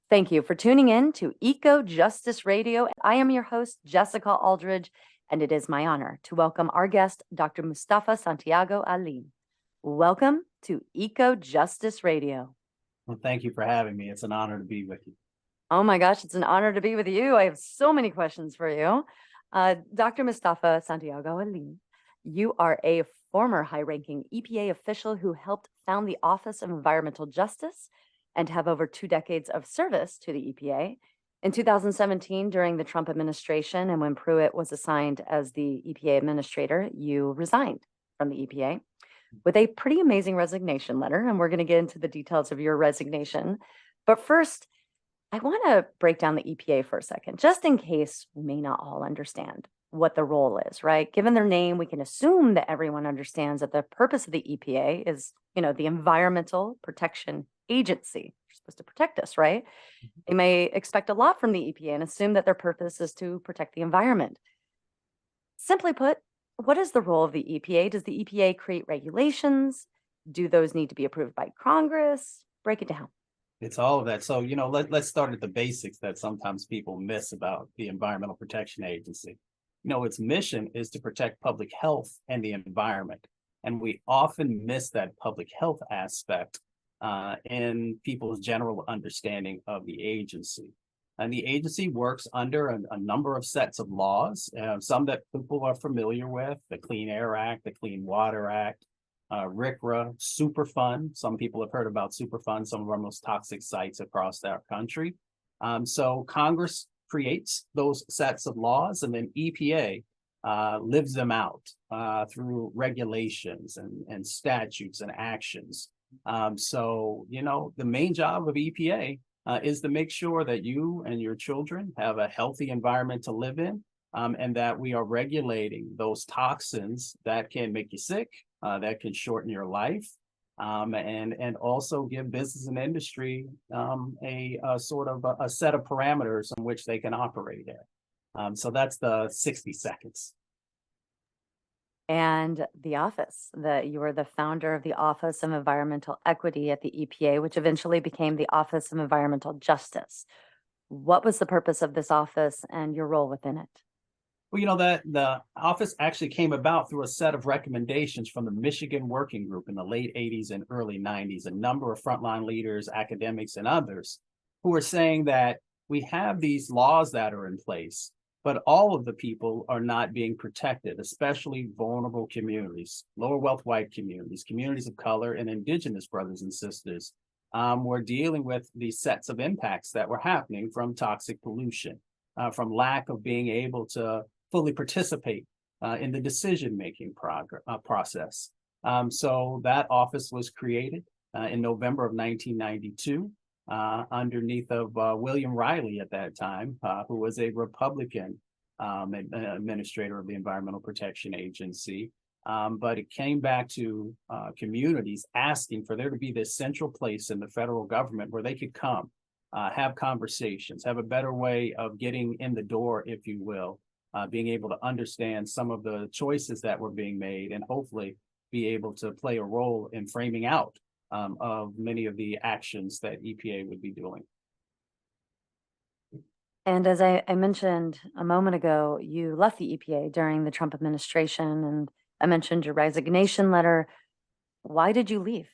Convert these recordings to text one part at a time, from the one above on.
Thank you for tuning in to EcoJustice Radio. I am your host, Jessica Aldridge, and it is my honor to welcome our guest, Dr. Mustafa Santiago Ali. Welcome to EcoJustice Radio. Well, thank you for having me. It's an honor to be with you. Oh my gosh, it's an honor to be with you. I have so many questions for you. Dr. Mustafa Santiago Ali, you are a former high-ranking EPA official who helped found the Office of Environmental Justice and have over 2 decades of service to the EPA. In 2017, during the Trump administration, and when Pruitt was assigned as the EPA administrator, you resigned from the EPA with a pretty amazing resignation letter. And we're going to get into the details of your resignation. But first, I want to break down the EPA for a second, just in case we may not all understand what the role is, right? Given their name, we can assume that everyone understands that the purpose of the EPA is, the Environmental Protection Agency. They're supposed to protect us, right? They may expect a lot from the EPA and assume that their purpose is to protect the environment. Simply put, what is the role of the EPA? Does the EPA create regulations? Do those need to be approved by Congress? Break it down. It's all of that. So, let's start at the basics that sometimes people miss about the Environmental Protection Agency. Its mission is to protect public health and the environment. And we often miss that public health aspect in people's general understanding of the agency. And the agency works under a number of sets of laws, some that people are familiar with: the Clean Air Act, the Clean Water Act, RCRA, Superfund. Some people have heard about Superfund, some of our most toxic sites across our country. So Congress creates those sets of laws, and then EPA lives them out through regulations and statutes and actions. So, the main job of EPA is to make sure that you and your children have a healthy environment to live in, and that we are regulating those toxins that can make you sick, that can shorten your life, and also give business and industry a sort of a set of parameters in which they can operate in. So that's the 60 seconds. And the office, that you were the founder of the Office of Environmental Equity at the EPA, which eventually became the Office of Environmental Justice. What was the purpose of this office and your role within it? Well, that the office actually came about through a set of recommendations from the Michigan Working Group in the late 80s and early 90s, a number of frontline leaders, academics, and others who were saying that we have these laws that are in place, but all of the people are not being protected, especially vulnerable communities, lower wealth white communities, communities of color, and indigenous brothers and sisters. Were dealing with these sets of impacts that were happening from toxic pollution, from lack of being able to fully participate in the decision-making process. So that office was created in November of 1992 underneath of William Riley at that time, who was a Republican administrator of the Environmental Protection Agency. But it came back to communities asking for there to be this central place in the federal government where they could come, have conversations, have a better way of getting in the door, if you will, being able to understand some of the choices that were being made, and hopefully be able to play a role in framing out of many of the actions that EPA would be doing. And as I mentioned a moment ago, you left the EPA during the Trump administration, and I mentioned your resignation letter. Why did you leave?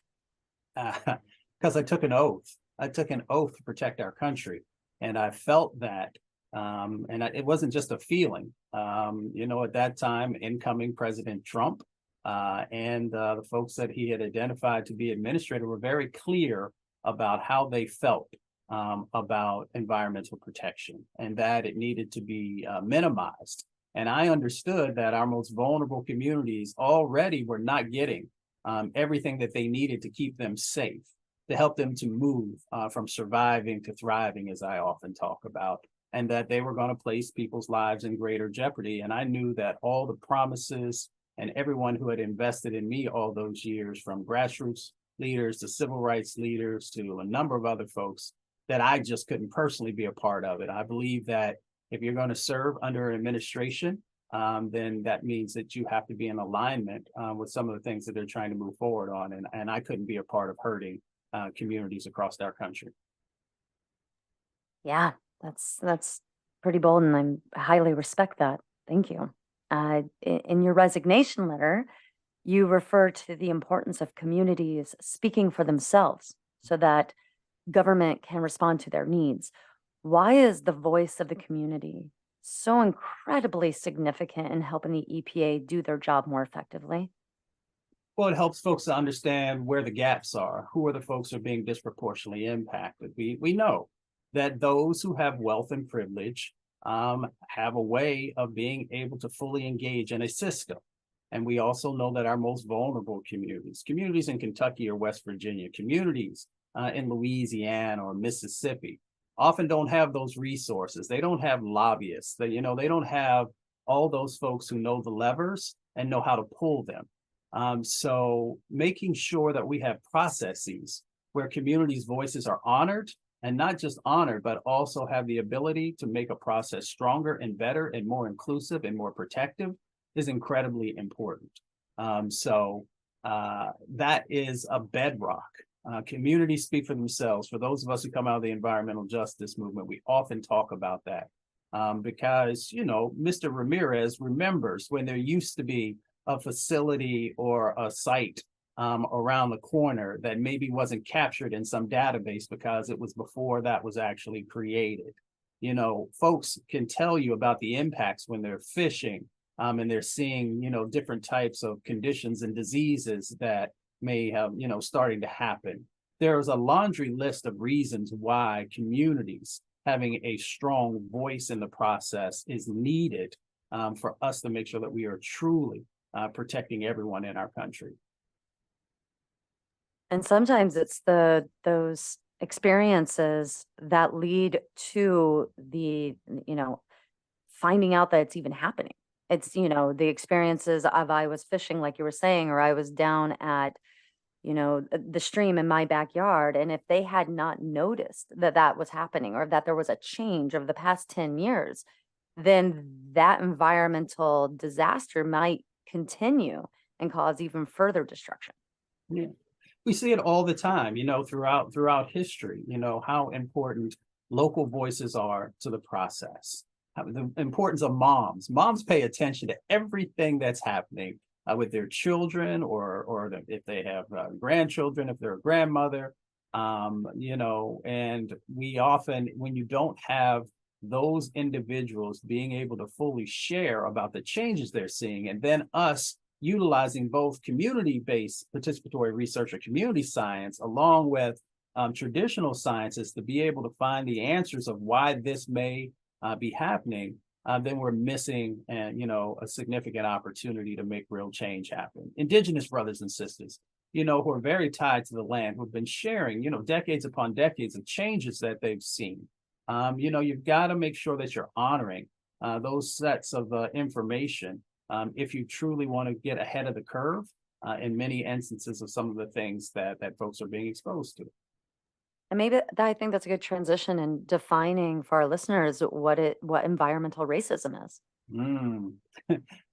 Because I took an oath. I took an oath to protect our country. And I felt that, it wasn't just a feeling. At that time, incoming President Trump and the folks that he had identified to be administrator were very clear about how they felt about environmental protection, and that it needed to be minimized. And I understood that our most vulnerable communities already were not getting everything that they needed to keep them safe, to help them to move from surviving to thriving, as I often talk about, and that they were going to place people's lives in greater jeopardy. And I knew that all the promises and everyone who had invested in me all those years, from grassroots leaders to civil rights leaders to a number of other folks, that I just couldn't personally be a part of it. I believe that if you're going to serve under an administration, then that means that you have to be in alignment with some of the things that they're trying to move forward on. And I couldn't be a part of hurting communities across our country. Yeah, that's pretty bold, and I highly respect that. Thank you. In your resignation letter, you refer to the importance of communities speaking for themselves so that government can respond to their needs. Why is the voice of the community so incredibly significant in helping the EPA do their job more effectively? Well, it helps folks to understand where the gaps are, who are the folks who are being disproportionately impacted. We know that those who have wealth and privilege have a way of being able to fully engage in a system. And we also know that our most vulnerable communities, communities in Kentucky or West Virginia, communities in Louisiana or Mississippi, often don't have those resources. They don't have lobbyists. They don't have all those folks who know the levers and know how to pull them. So making sure that we have processes where communities' voices are honored, and not just honored, but also have the ability to make a process stronger and better and more inclusive and more protective is incredibly important. That is a bedrock. Communities speak for themselves. For those of us who come out of the environmental justice movement, we often talk about that because, Mr. Ramirez remembers when there used to be a facility or a site around the corner that maybe wasn't captured in some database because it was before that was actually created. Folks can tell you about the impacts when they're fishing and they're seeing, different types of conditions and diseases that may have, starting to happen. There's a laundry list of reasons why communities having a strong voice in the process is needed for us to make sure that we are truly protecting everyone in our country. And sometimes it's those experiences that lead to finding out that it's even happening. It's, the experiences of I was fishing, like you were saying, or I was down at, the stream in my backyard. And if they had not noticed that that was happening or that there was a change over the past 10 years, then that environmental disaster might continue and cause even further destruction. Yeah. We see it all the time, throughout history, how important local voices are to the process. The importance of moms. Moms pay attention to everything that's happening with their children, or if they have grandchildren, if they're a grandmother, and we often, when you don't have those individuals being able to fully share about the changes they're seeing, and then us utilizing both community-based participatory research or community science along with traditional sciences to be able to find the answers of why this may be happening, then we're missing a significant opportunity to make real change happen. Indigenous brothers and sisters, who are very tied to the land, who've been sharing, decades upon decades of changes that they've seen. You've got to make sure that you're honoring those sets of information if you truly want to get ahead of the curve in many instances of some of the things that folks are being exposed to. And maybe I think that's a good transition in defining for our listeners what environmental racism is.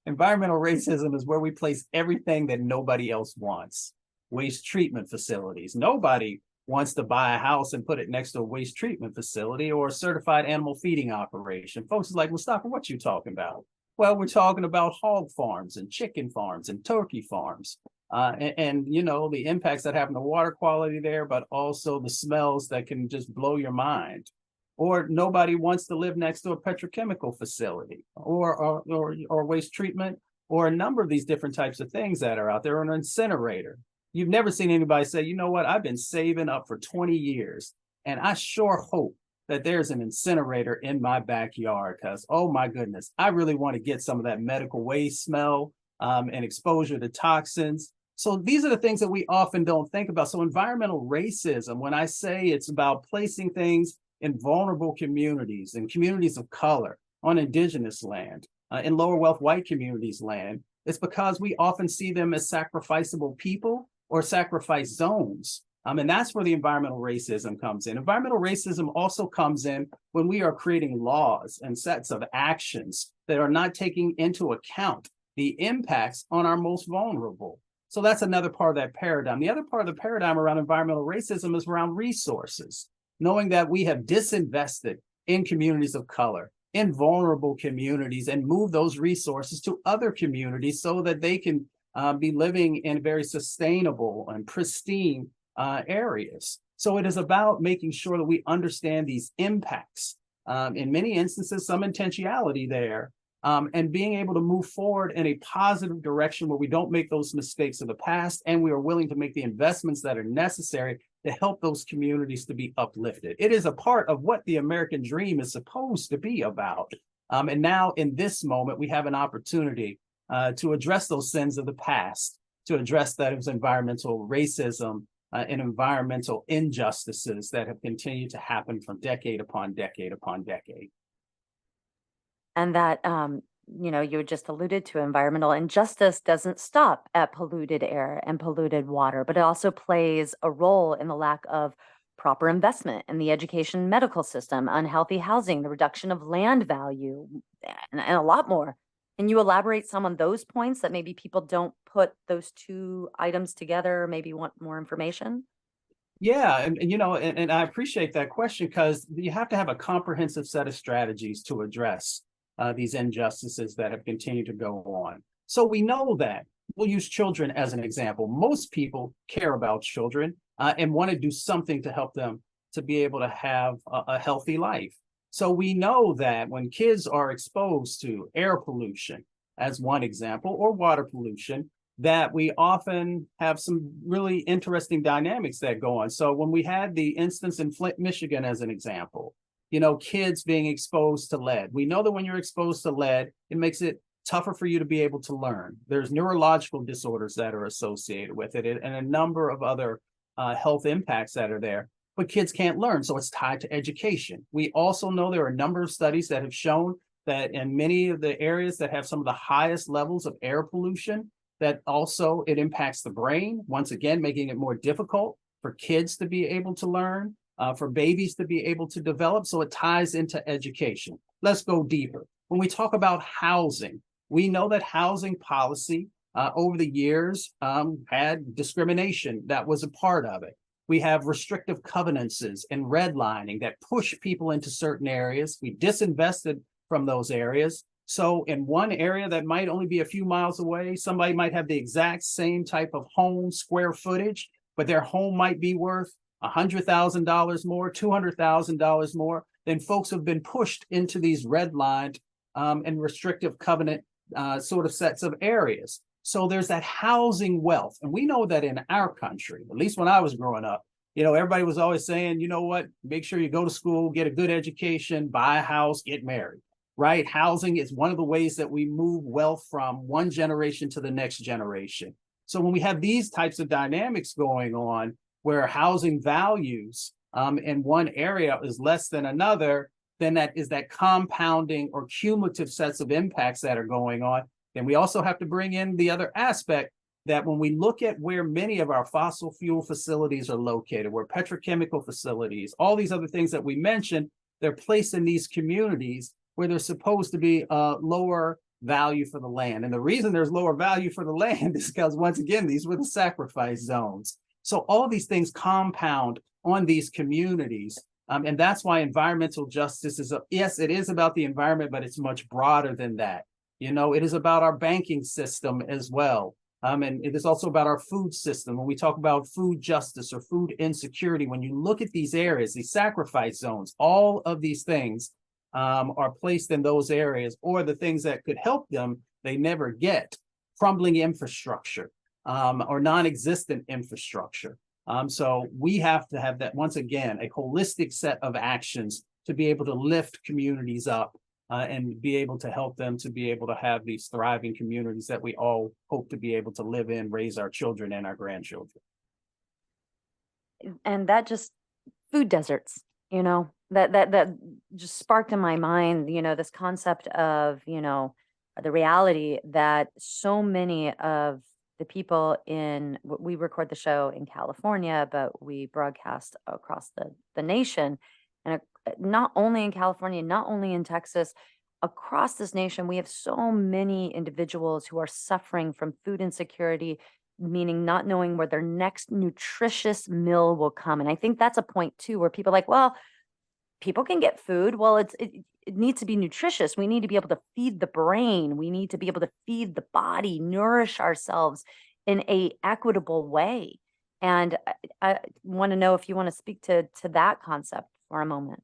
Environmental racism is where we place everything that nobody else wants. Waste treatment facilities. Nobody wants to buy a house and put it next to a waste treatment facility or a certified animal feeding operation. Folks are like, Mustafa, what you talking about? Well, we're talking about hog farms and chicken farms and turkey farms. And the impacts that happen to water quality there, but also the smells that can just blow your mind. Or nobody wants to live next to a petrochemical facility or waste treatment, or a number of these different types of things that are out there, or an incinerator. You've never seen anybody say, you know what, I've been saving up for 20 years, and I sure hope that there's an incinerator in my backyard because, oh my goodness, I really want to get some of that medical waste smell and exposure to toxins. So these are the things that we often don't think about. So environmental racism, when I say it's about placing things in vulnerable communities and communities of color on indigenous land, in lower wealth white communities land, it's because we often see them as sacrificable people or sacrifice zones. And that's where the environmental racism comes in. Environmental racism also comes in when we are creating laws and sets of actions that are not taking into account the impacts on our most vulnerable. So that's another part of that paradigm. The other part of the paradigm around environmental racism is around resources. knowing that we have disinvested in communities of color, in vulnerable communities, and move those resources to other communities so that they can be living in very sustainable and pristine areas. So it is about making sure that we understand these impacts. In many instances, some intentionality there, and being able to move forward in a positive direction where we don't make those mistakes of the past, and we are willing to make the investments that are necessary to help those communities to be uplifted. It is a part of what the American dream is supposed to be about. And now in this moment, we have an opportunity to address those sins of the past, to address that as environmental racism and environmental injustices that have continued to happen from decade upon decade upon decade. And that, you just alluded to environmental injustice doesn't stop at polluted air and polluted water, but it also plays a role in the lack of proper investment in the education medical system, unhealthy housing, the reduction of land value, and a lot more. Can you elaborate some on those points that maybe people don't put those two items together, maybe want more information? Yeah, and I appreciate that question because you have to have a comprehensive set of strategies to address these injustices that have continued to go on. So we know that we'll use children as an example. Most people care about children and want to do something to help them to be able to have a healthy life. So we know that when kids are exposed to air pollution, as one example, or water pollution, that we often have some really interesting dynamics that go on. So when we had the instance in Flint, Michigan, as an example, kids being exposed to lead. We know that when you're exposed to lead, it makes it tougher for you to be able to learn. There's neurological disorders that are associated with it and a number of other health impacts that are there. But kids can't learn, so it's tied to education. We also know there are a number of studies that have shown that in many of the areas that have some of the highest levels of air pollution, that also it impacts the brain, once again, making it more difficult for kids to be able to learn, for babies to be able to develop. So it ties into education. Let's go deeper. When we talk about housing, we know that housing policy over the years had discrimination that was a part of it. We have restrictive covenants and redlining that push people into certain areas. We disinvested from those areas. So in one area that might only be a few miles away, somebody might have the exact same type of home square footage, but their home might be worth $100,000 more, $200,000 more. Then folks have been pushed into these redlined and restrictive covenant sort of sets of areas. So there's that housing wealth. And we know that in our country, at least when I was growing up, everybody was always saying, you know what, make sure you go to school, get a good education, buy a house, get married, right? Housing is one of the ways that we move wealth from one generation to the next generation. So when we have these types of dynamics going on, where housing values in one area is less than another, then that is that compounding or cumulative sets of impacts that are going on. Then we also have to bring in the other aspect that when we look at where many of our fossil fuel facilities are located, where petrochemical facilities, all these other things that we mentioned, they're placed in these communities where there's supposed to be a lower value for the land. And the reason there's lower value for the land is because, once again, these were the sacrifice zones. So all these things compound on these communities. And that's why environmental justice is, yes, it is about the environment, but it's much broader than that. It is about our banking system as well. And it is also about our food system. When we talk about food justice or food insecurity, when you look at these areas, these sacrifice zones, all of these things are placed in those areas, or the things that could help them, they never get. Crumbling infrastructure or non-existent infrastructure. So we have to have that, once again, a holistic set of actions to be able to lift communities up and be able to help them to be able to have these thriving communities that we all hope to be able to live in, raise our children and our grandchildren. And that just food deserts, that just sparked in my mind, this concept of, the reality that so many of the people we record the show in California, but we broadcast across the nation. And not only in California, not only in Texas, across this nation, we have so many individuals who are suffering from food insecurity meaning not knowing where their next nutritious meal will come. And I think that's a point too, where people are like, well, people can get food. Well, it needs to be nutritious. We need to be able to feed the brain. We need to be able to feed the body, nourish ourselves in a equitable way. And I want to know if you want to speak to that concept for a moment.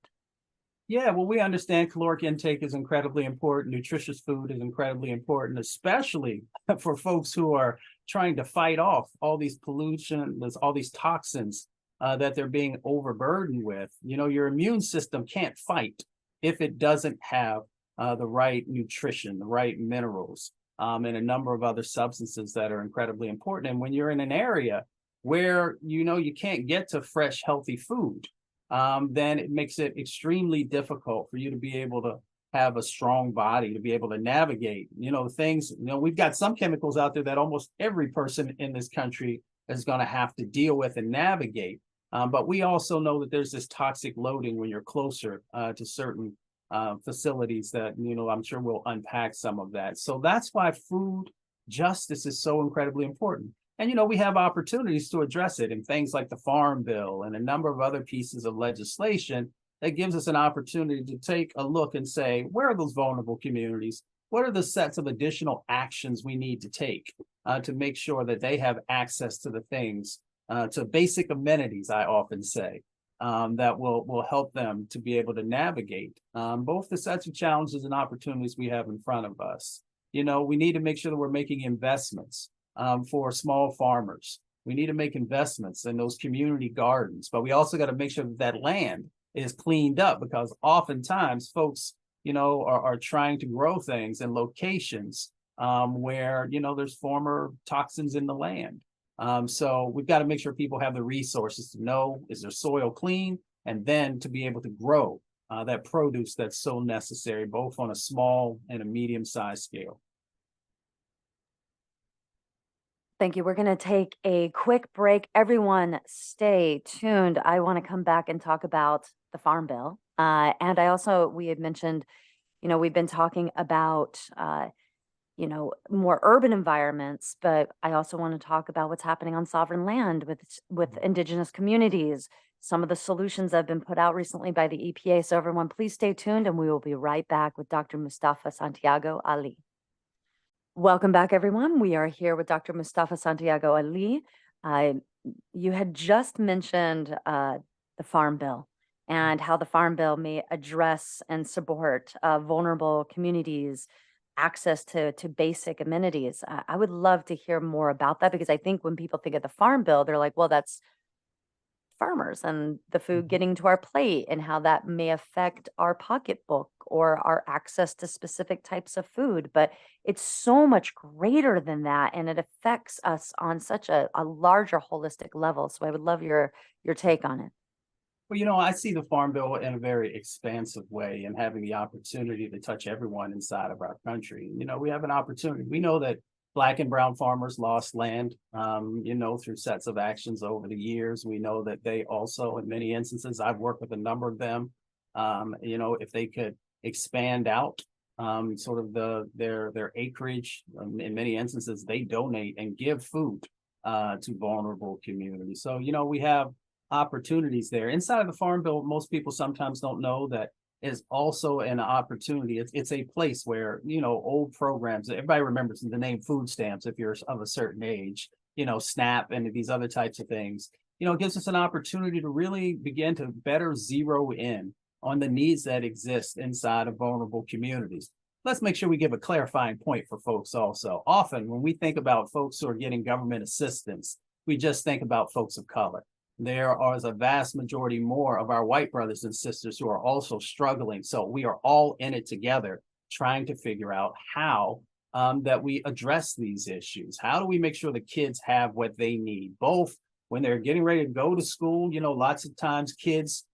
Yeah, well, we understand caloric intake is incredibly important. Nutritious food is incredibly important, especially for folks who are trying to fight off all these pollution, all these toxins that they're being overburdened with. You know, your immune system can't fight if it doesn't have the right nutrition, the right minerals, and a number of other substances that are incredibly important. And when you're in an area where you know you can't get to fresh, healthy food, then it makes it extremely difficult for you to be able to have a strong body, to be able to navigate, you know, things. You know, we've got some chemicals out there that almost every person in this country is going to have to deal with and navigate. But we also know that there's this toxic loading when you're closer to certain facilities that, you know, I'm sure we'll unpack some of that. So that's why food justice is so incredibly important. And, you know, we have opportunities to address it in things like the Farm Bill and a number of other pieces of legislation that gives us an opportunity to take a look and say, where are those vulnerable communities? What are the sets of additional actions we need to take to make sure that they have access to the things, to basic amenities, I often say, that will help them to be able to navigate both the sets of challenges and opportunities we have in front of us. You know, we need to make sure that we're making investments for small farmers. We need to make investments in those community gardens, but we also got to make sure that that land is cleaned up, because oftentimes folks, you know, are trying to grow things in locations where, you know, there's former toxins in the land. So we've got to make sure people have the resources to know, is their soil clean, and then to be able to grow that produce that's so necessary, both on a small and a medium-sized scale. Thank you. We're going to take a quick break. Everyone, stay tuned. I want to come back and talk about the Farm Bill. And we had mentioned, you know, we've been talking about, you know, more urban environments, but I also want to talk about what's happening on sovereign land with indigenous communities, some of the solutions that have been put out recently by the EPA. So everyone, please stay tuned, and we will be right back with Dr. Mustafa Santiago Ali. Welcome back, everyone. We are here with Dr. Mustafa Santiago Ali. You had just mentioned the Farm Bill and how the Farm Bill may address and support vulnerable communities' access to basic amenities. I would love to hear more about that, because I think when people think of the Farm Bill, they're like, well, that's farmers and the food getting to our plate, and how that may affect our pocketbook or our access to specific types of food. But it's so much greater than that, and it affects us on such a larger holistic level. So I would love your take on it. Well, you know, I see the Farm Bill in a very expansive way, and having the opportunity to touch everyone inside of our country. You know, we have an opportunity. We know that Black and brown farmers lost land, you know, through sets of actions over the years. We know that they also, in many instances, I've worked with a number of them, you know, if they could expand out sort of their acreage, in many instances, they donate and give food to vulnerable communities. So, you know, we have opportunities there. Inside of the Farm Bill, most people sometimes don't know that is also an opportunity. It's a place where, you know, old programs, everybody remembers the name food stamps if you're of a certain age, you know, SNAP and these other types of things. You know, it gives us an opportunity to really begin to better zero in on the needs that exist inside of vulnerable communities. Let's make sure we give a clarifying point for folks also. Often when we think about folks who are getting government assistance, we just think about folks of color. There is a vast majority more of our white brothers and sisters who are also struggling. So we are all in it together, trying to figure out how that we address these issues. How do we make sure the kids have what they need, both when they're getting ready to go to school? You know, lots of times kids,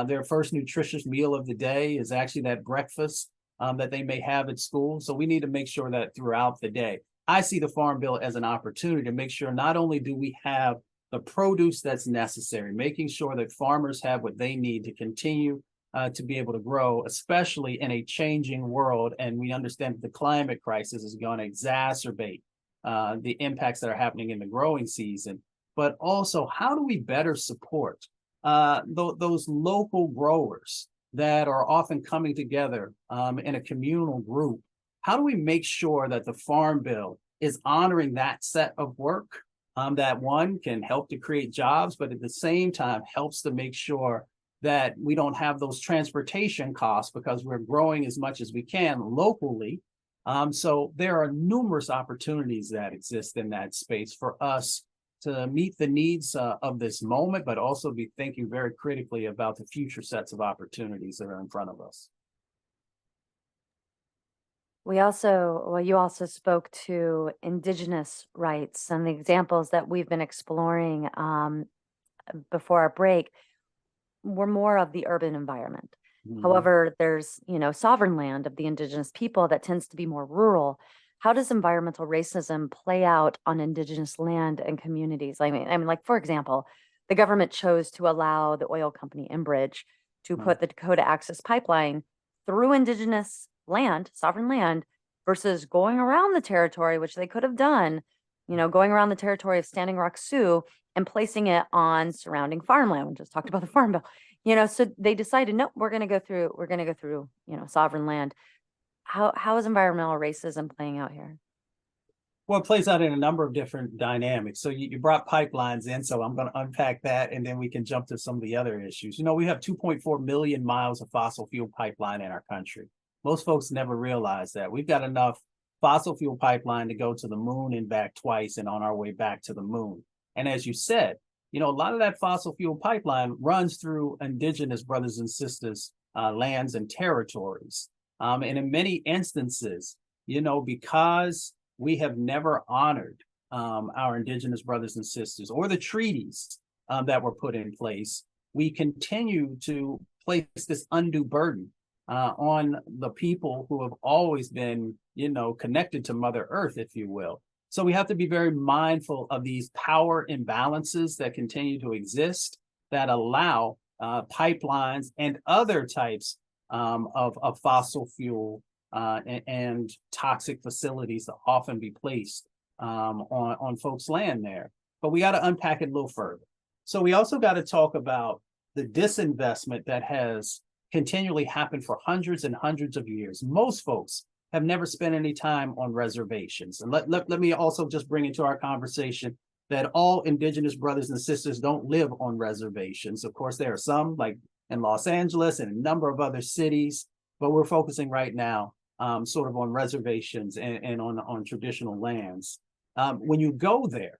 their first nutritious meal of the day is actually that breakfast that they may have at school. So we need to make sure that throughout the day. I see the Farm Bill as an opportunity to make sure not only do we have the produce that's necessary, making sure that farmers have what they need to continue to be able to grow, especially in a changing world. And we understand that the climate crisis is going to exacerbate the impacts that are happening in the growing season, but also how do we better support those local growers that are often coming together in a communal group? How do we make sure that the Farm Bill is honoring that set of work that one can help to create jobs, but at the same time helps to make sure that we don't have those transportation costs because we're growing as much as we can locally. So there are numerous opportunities that exist in that space for us to meet the needs of this moment, but also be thinking very critically about the future sets of opportunities that are in front of us. You also spoke to Indigenous rights and the examples that we've been exploring before our break were more of the urban environment. Mhm. However, there's, sovereign land of the Indigenous people that tends to be more rural. How does environmental racism play out on Indigenous land and communities? Like, for example, the government chose to allow the oil company Enbridge to put the Dakota Access Pipeline through Indigenous land, sovereign land, versus going around the territory, which they could have done, going around the territory of Standing Rock Sioux and placing it on surrounding farmland. We just talked about the Farm Bill, so they decided, no, we're going to go through, sovereign land. How is environmental racism playing out here? Well, it plays out in a number of different dynamics. So you brought pipelines in, so I'm going to unpack that, and then we can jump to some of the other issues. We have 2.4 million miles of fossil fuel pipeline in our country. Most folks never realize that. We've got enough fossil fuel pipeline to go to the moon and back twice and on our way back to the moon. And as you said, a lot of that fossil fuel pipeline runs through Indigenous brothers and sisters' lands and territories. And in many instances, because we have never honored our Indigenous brothers and sisters or the treaties that were put in place, we continue to place this undue burden on the people who have always been, connected to Mother Earth, if you will. So we have to be very mindful of these power imbalances that continue to exist that allow pipelines and other types of fossil fuel and toxic facilities to often be placed on folks' land there. But we got to unpack it a little further. So we also got to talk about the disinvestment that has continually happened for hundreds and hundreds of years. Most folks have never spent any time on reservations. And let me also just bring into our conversation that all Indigenous brothers and sisters don't live on reservations. Of course, there are some, like in Los Angeles and a number of other cities, but we're focusing right now sort of on reservations and on traditional lands. When you go there,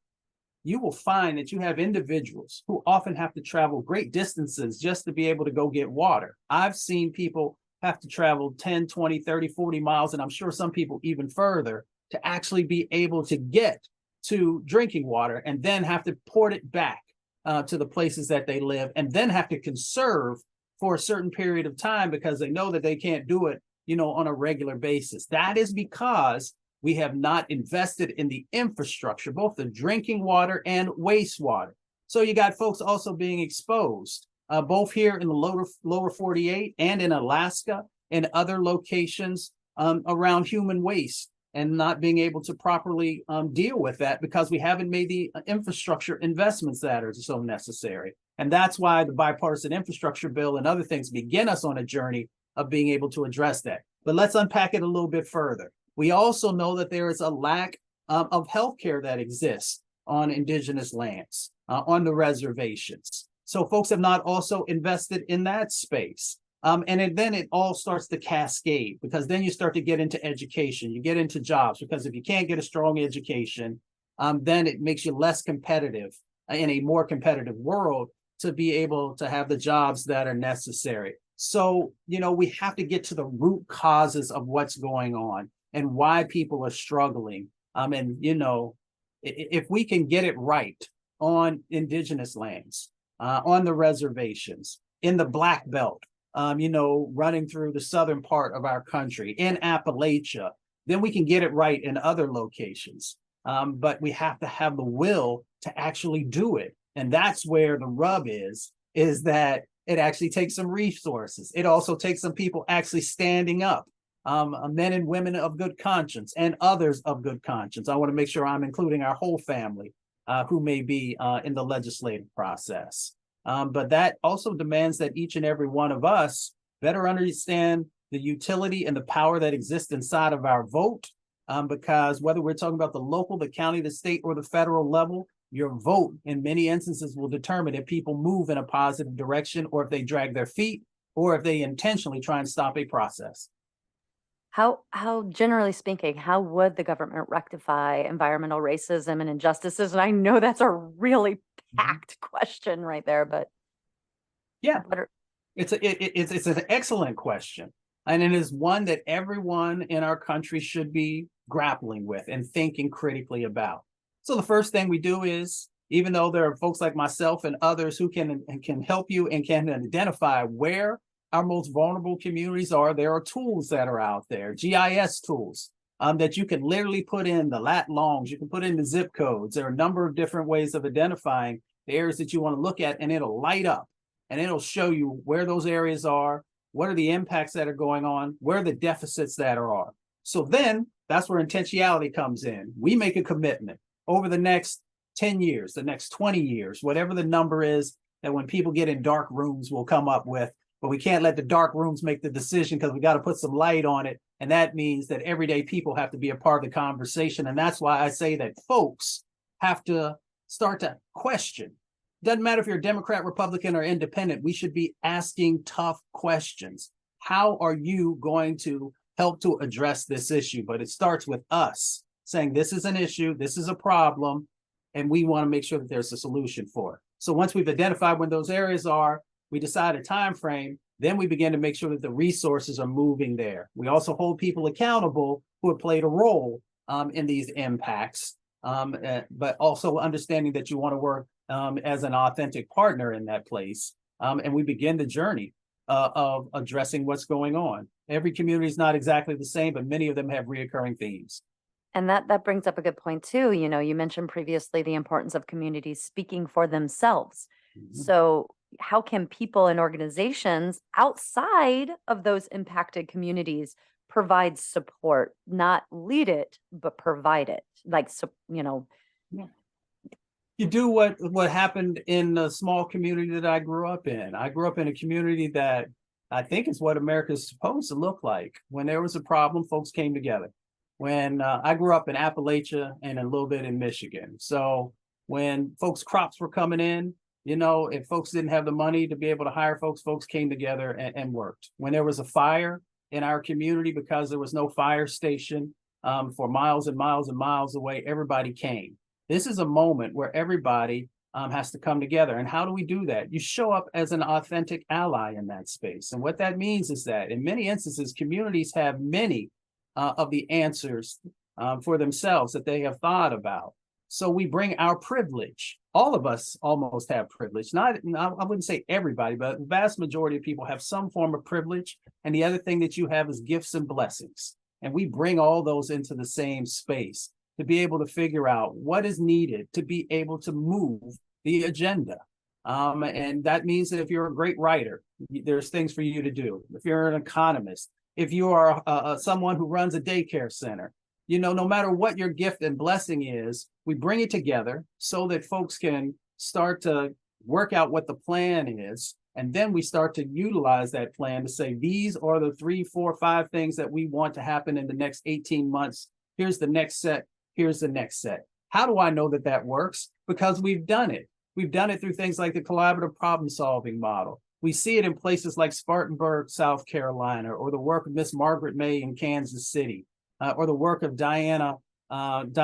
you will find that you have individuals who often have to travel great distances just to be able to go get water. I've seen people have to travel 10, 20, 30, 40 miles, and I'm sure some people even further to actually be able to get to drinking water and then have to port it back to the places that they live and then have to conserve for a certain period of time because they know that they can't do it, on a regular basis. That is because we have not invested in the infrastructure, both the drinking water and wastewater. So you got folks also being exposed, both here in the lower 48 and in Alaska and other locations around human waste and not being able to properly deal with that because we haven't made the infrastructure investments that are so necessary. And that's why the bipartisan infrastructure bill and other things begin us on a journey of being able to address that. But let's unpack it a little bit further. We also know that there is a lack of healthcare that exists on Indigenous lands, on the reservations. So folks have not also invested in that space. And then it all starts to cascade because then you start to get into education, you get into jobs, because if you can't get a strong education, then it makes you less competitive in a more competitive world to be able to have the jobs that are necessary. So, we have to get to the root causes of what's going on and why people are struggling. If we can get it right on Indigenous lands, on the reservations, in the Black Belt, running through the southern part of our country, in Appalachia, then we can get it right in other locations. But we have to have the will to actually do it. And that's where the rub is that it actually takes some resources. It also takes some people actually standing up men and women of good conscience, and others of good conscience. I want to make sure I'm including our whole family who may be in the legislative process. But that also demands that each and every one of us better understand the utility and the power that exists inside of our vote, because whether we're talking about the local, the county, the state, or the federal level, your vote in many instances will determine if people move in a positive direction, or if they drag their feet, or if they intentionally try and stop a process. How generally speaking, how would the government rectify environmental racism and injustices? And I know that's a really packed question right there, but yeah, what are, it's an excellent question. And it is one that everyone in our country should be grappling with and thinking critically about. So the first thing we do is, even though there are folks like myself and others who can help you and can identify where our most vulnerable communities are, there are tools that are out there, GIS tools, that you can literally put in the lat longs, you can put in the zip codes. There are a number of different ways of identifying the areas that you want to look at, and it'll light up and it'll show you where those areas are, what are the impacts that are going on, where are the deficits that are. So then that's where intentionality comes in. We make a commitment over the next 10 years, the next 20 years, whatever the number is that when people get in dark rooms, we'll come up with. But we can't let the dark rooms make the decision, because we got to put some light on it. And that means that everyday people have to be a part of the conversation. And that's why I say that folks have to start to question. Doesn't matter if you're a Democrat, Republican, or independent, we should be asking tough questions. How are you going to help to address this issue? But it starts with us saying this is an issue, this is a problem, and we want to make sure that there's a solution for it. So once we've identified when those areas are, we decide a time frame, then we begin to make sure that the resources are moving there. We also hold people accountable who have played a role in these impacts, but also understanding that you want to work as an authentic partner in that place. And we begin the journey of addressing what's going on. Every community is not exactly the same, but many of them have reoccurring themes. and that brings up a good point too. You know, you mentioned previously the importance of communities speaking for themselves. Mhm. So how can people and organizations outside of those impacted communities provide support, not lead it, but provide it? Like, so, you know, You do what happened in the small community that I grew up in. I grew up in a community that I think is what America is supposed to look like. When there was a problem, folks came together. When I grew up in Appalachia and a little bit in Michigan. So when folks' crops were coming in, you know, if folks didn't have the money to be able to hire folks, folks came together and worked. When there was a fire in our community, because there was no fire station for miles and miles and miles away, everybody came. This is a moment where everybody has to come together. And how do we do that? You show up as an authentic ally in that space. And what that means is that in many instances, communities have many of the answers for themselves that they have thought about. So we bring our privilege. All of us almost have privilege. I wouldn't say everybody, but the vast majority of people have some form of privilege. And the other thing that you have is gifts and blessings. And we bring all those into the same space to be able to figure out what is needed to be able to move the agenda. And that means that if you're a great writer, there's things for you to do. If you're an economist, if you are someone who runs a daycare center, you know, no matter what your gift and blessing is, we bring it together so that folks can start to work out what the plan is. And then we start to utilize that plan to say, these are the 3, 4, 5 things that we want to happen in the next 18 months. Here's the next set. Here's the next set. How do I know that that works? Because we've done it. We've done it through things like the collaborative problem solving model. We see it in places like Spartanburg, South Carolina, or the work of Miss Margaret May in Kansas City, or the work of Diana and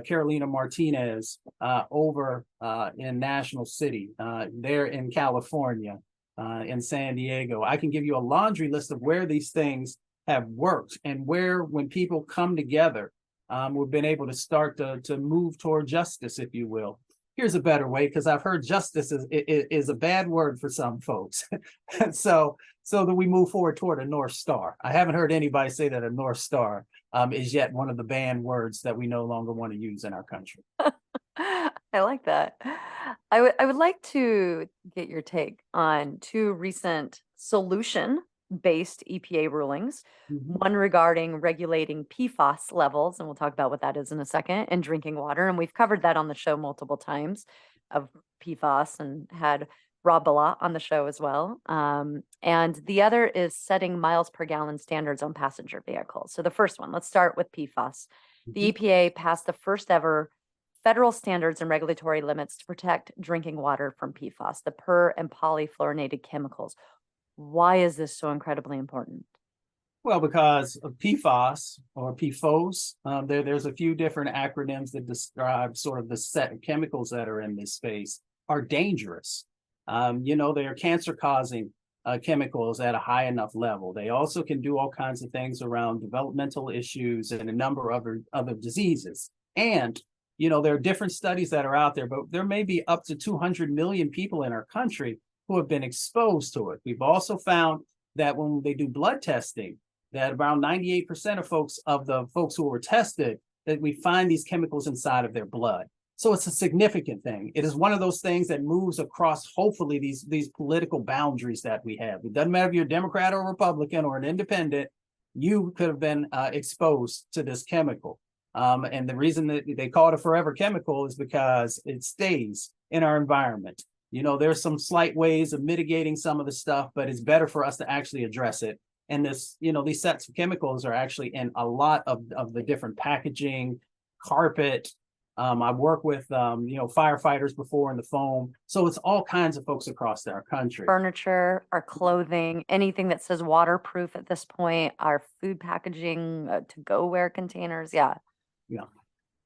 Carolina Martinez over in National City, there in California, in San Diego. I can give you a laundry list of where these things have worked and where, when people come together, we've been able to start to move toward justice, if you will. Here's a better way, because I've heard justice is a bad word for some folks. so that we move forward toward a North Star. I haven't heard anybody say that a North Star is yet one of the banned words that we no longer want to use in our country. I like that. I would like to get your take on 2 recent solution based EPA rulings, Mhm. one regarding regulating PFAS levels, and we'll talk about what that is in a second, in drinking water. And we've covered that on the show multiple times of PFAS and had Rob Balot on the show as well. And the other is setting miles per gallon standards on passenger vehicles. So the first one, let's start with PFAS. The Mhm. EPA passed the first ever federal standards and regulatory limits to protect drinking water from PFAS, the per and polyfluorinated chemicals. Why is this so incredibly important? Well, because of PFAS or PFOS, there's a few different acronyms that describe sort of the set of chemicals that are in this space are dangerous. They are cancer causing chemicals at a high enough level. They also can do all kinds of things around developmental issues and a number of other diseases. And, there are different studies that are out there, but there may be up to 200 million people in our country who have been exposed to it. We've also found that when they do blood testing, that around 98% of the folks who were tested, that we find these chemicals inside of their blood. So it's a significant thing. It is one of those things that moves across, hopefully, these political boundaries that we have. It doesn't matter if you're a Democrat or Republican or an independent, you could have been exposed to this chemical. And the reason that they call it a forever chemical is because it stays in our environment. There's some slight ways of mitigating some of the stuff, but it's better for us to actually address it. And these sets of chemicals are actually in a lot of the different packaging, carpet. I've worked with, firefighters before in the foam. So it's all kinds of folks across our country. Furniture, our clothing, anything that says waterproof at this point, our food packaging, to-go-ware containers. Yeah. Yeah.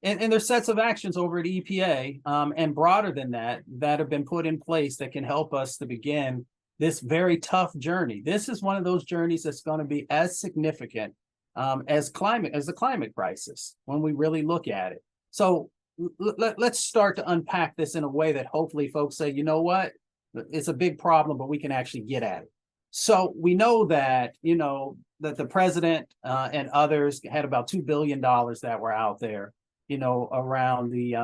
And there's sets of actions over at EPA and broader than that have been put in place that can help us to begin this very tough journey. This is one of those journeys that's going to be as significant as the climate crisis when we really look at it. So let's start to unpack this in a way that hopefully folks say, you know what, it's a big problem, but we can actually get at it. So we know that, that the president and others had about $2 billion that were out there, around the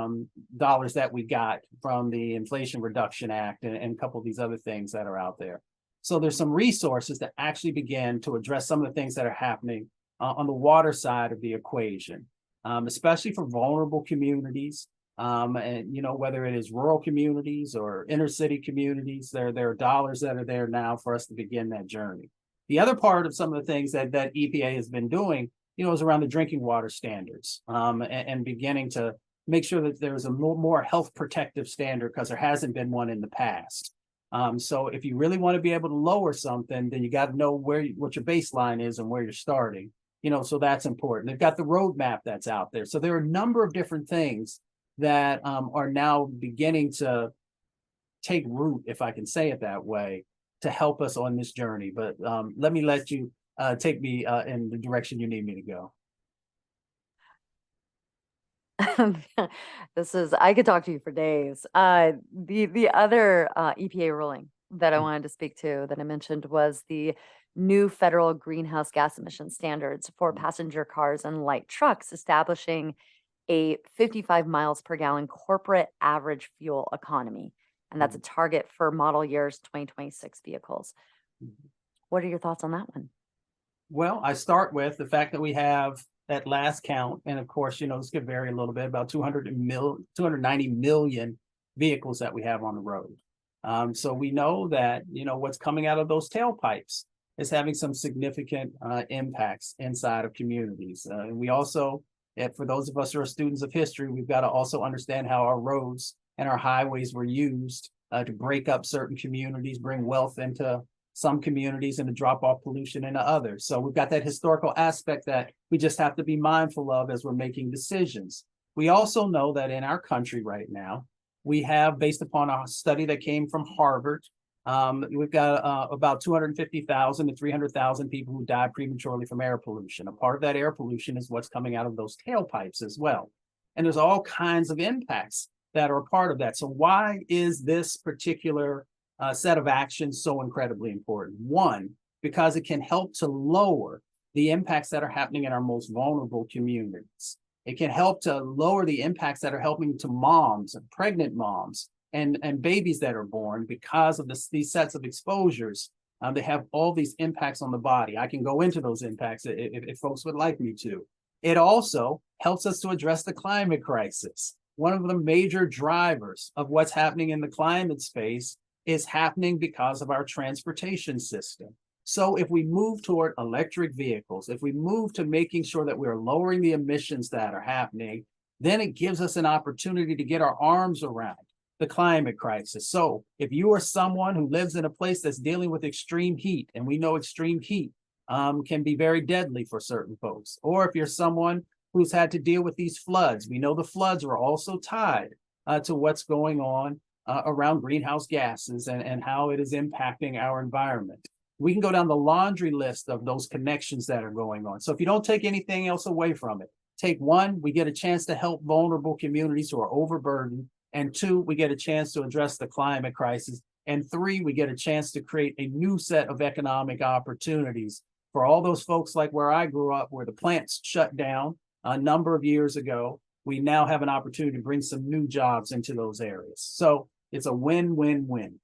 dollars that we got from the Inflation Reduction Act and a couple of these other things that are out there. So there's some resources that actually begin to address some of the things that are happening on the water side of the equation, especially for vulnerable communities. And whether it is rural communities or inner city communities, there are dollars that are there now for us to begin that journey. The other part of some of the things that EPA has been doing, is around the drinking water standards and beginning to make sure that there's a more health protective standard because there hasn't been one in the past. So if you really want to be able to lower something, then you got to know what your baseline is and where you're starting. So that's important. They've got the roadmap that's out there. So there are a number of different things that are now beginning to take root, if I can say it that way, to help us on this journey. But let you take me in the direction you need me to go. I could talk to you for days. The other EPA ruling that I wanted to speak to that I mentioned was the new federal greenhouse gas emission standards for passenger cars and light trucks, establishing a 55 miles per gallon corporate average fuel economy. And that's a target for model years 2026 vehicles. What are your thoughts on that one? Well, I start with the fact that we have that last count, and of course, this could vary a little bit, about 290 million vehicles that we have on the road. So we know that, what's coming out of those tailpipes is having some significant impacts inside of communities. And we also, for those of us who are students of history, we've got to also understand how our roads and our highways were used to break up certain communities, bring wealth into some communities and to drop off pollution into others. So we've got that historical aspect that we just have to be mindful of as we're making decisions. We also know that in our country right now, we have, based upon a study that came from Harvard, we've got about 250,000 to 300,000 people who die prematurely from air pollution. A part of that air pollution is what's coming out of those tailpipes as well. And there's all kinds of impacts that are a part of that. So why is this particular set of actions so incredibly important? One, because it can help to lower the impacts that are happening in our most vulnerable communities. It can help to lower the impacts that are helping to moms and pregnant moms and babies that are born because of these sets of exposures They have all these impacts on the body. I can go into those impacts if folks would like me to. It also helps us to address the climate crisis. One of the major drivers of what's happening in the climate space is happening because of our transportation system. So if we move toward electric vehicles, if we move to making sure that we're lowering the emissions that are happening, then it gives us an opportunity to get our arms around the climate crisis. So if you are someone who lives in a place that's dealing with extreme heat, and we know extreme heat can be very deadly for certain folks, or if you're someone who's had to deal with these floods, we know the floods are also tied to what's going on around greenhouse gases and how it is impacting our environment. We can go down the laundry list of those connections that are going on. So if you don't take anything else away from it, take one, we get a chance to help vulnerable communities who are overburdened. And two, we get a chance to address the climate crisis. And three, we get a chance to create a new set of economic opportunities for all those folks like where I grew up, where the plants shut down a number of years ago. We now have an opportunity to bring some new jobs into those areas. So it's a win-win-win.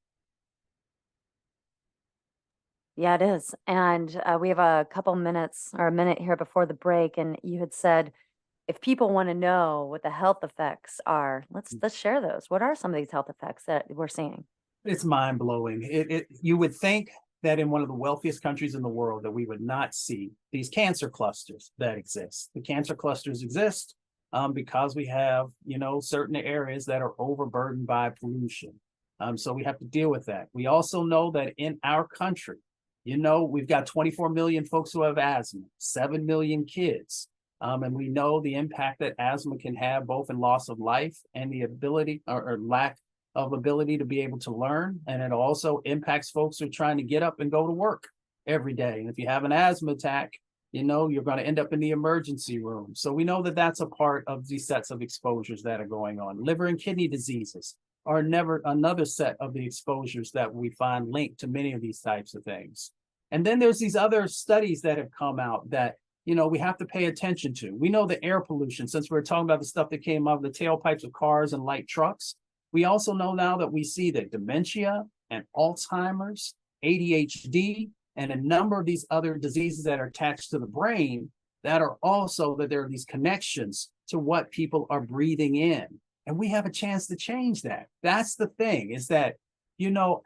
Yeah, it is. And we have a couple minutes or a minute here before the break. And you had said, if people want to know what the health effects are, let's share those. What are some of these health effects that we're seeing? It's mind-blowing. You would think that in one of the wealthiest countries in the world that we would not see these cancer clusters that exist. The cancer clusters exist because we have, certain areas that are overburdened by pollution. So we have to deal with that. We also know that in our country, we've got 24 million folks who have asthma, 7 million kids. And we know the impact that asthma can have both in loss of life and the ability or lack of ability to be able to learn. And it also impacts folks who are trying to get up and go to work every day. And if you have an asthma attack, you're going to end up in the emergency room. So we know that that's a part of these sets of exposures that are going on. Liver and kidney diseases are another set of the exposures that we find linked to many of these types of things. And then there's these other studies that have come out that we have to pay attention to. We know the air pollution, since we're talking about the stuff that came out of the tailpipes of cars and light trucks. We also know now that we see that dementia and Alzheimer's, ADHD, and a number of these other diseases that are attached to the brain that are also that there are these connections to what people are breathing in. And we have a chance to change that. That's the thing, is that,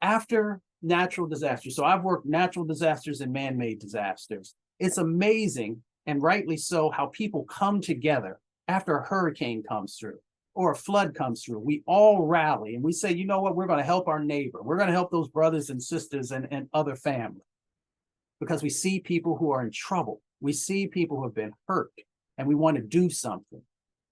after natural disasters, so I've worked natural disasters and man-made disasters. It's amazing, and rightly so, how people come together after a hurricane comes through or a flood comes through. We all rally and we say, you know what, we're going to help our neighbor. We're going to help those brothers and sisters and other family, because we see people who are in trouble. We see people who have been hurt, and we want to do something.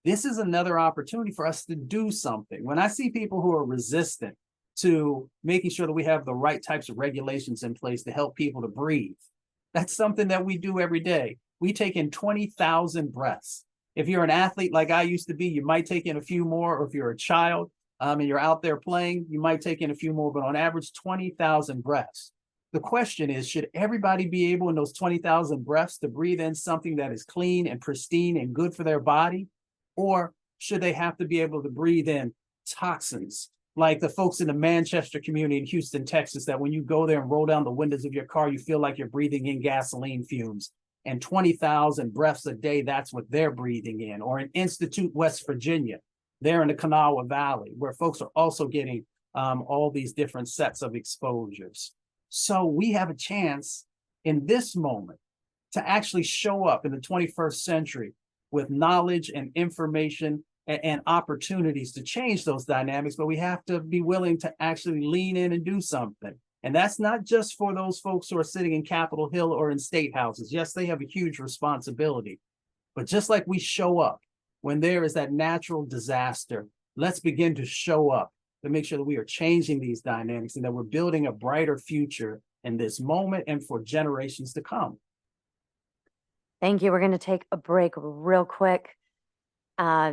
This is another opportunity for us to do something. When I see people who are resistant to making sure that we have the right types of regulations in place to help people to breathe, that's something that we do every day. We take in 20,000 breaths. If you're an athlete like I used to be, you might take in a few more, or if you're a child and you're out there playing, you might take in a few more, but on average, 20,000 breaths. The question is, should everybody be able in those 20,000 breaths to breathe in something that is clean and pristine and good for their body? Or should they have to be able to breathe in toxins like the folks in the Manchester community in Houston, Texas, that when you go there and roll down the windows of your car, you feel like you're breathing in gasoline fumes? And 20,000 breaths a day, that's what they're breathing in. Or in Institute, West Virginia, they're in the Kanawha Valley, where folks are also getting all these different sets of exposures. So we have a chance in this moment to actually show up in the 21st century with knowledge and information and opportunities to change those dynamics, but we have to be willing to actually lean in and do something. And that's not just for those folks who are sitting in Capitol Hill or in state houses. Yes, they have a huge responsibility, but just like we show up when there is that natural disaster, let's begin to show up to make sure that we are changing these dynamics and that we're building a brighter future in this moment and for generations to come. Thank you. We're going to take a break real quick.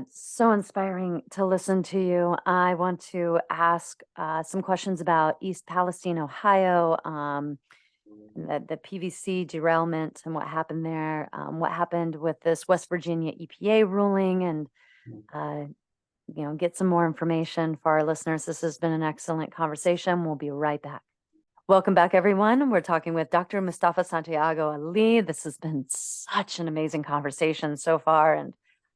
So inspiring to listen to you. I want to ask some questions about East Palestine, Ohio, the PVC derailment and what happened there, what happened with this West Virginia EPA ruling, and get some more information for our listeners. This has been an excellent conversation. We'll be right back. Welcome back, everyone. We're talking with Dr. Mustafa Santiago Ali. This has been such an amazing conversation so far. And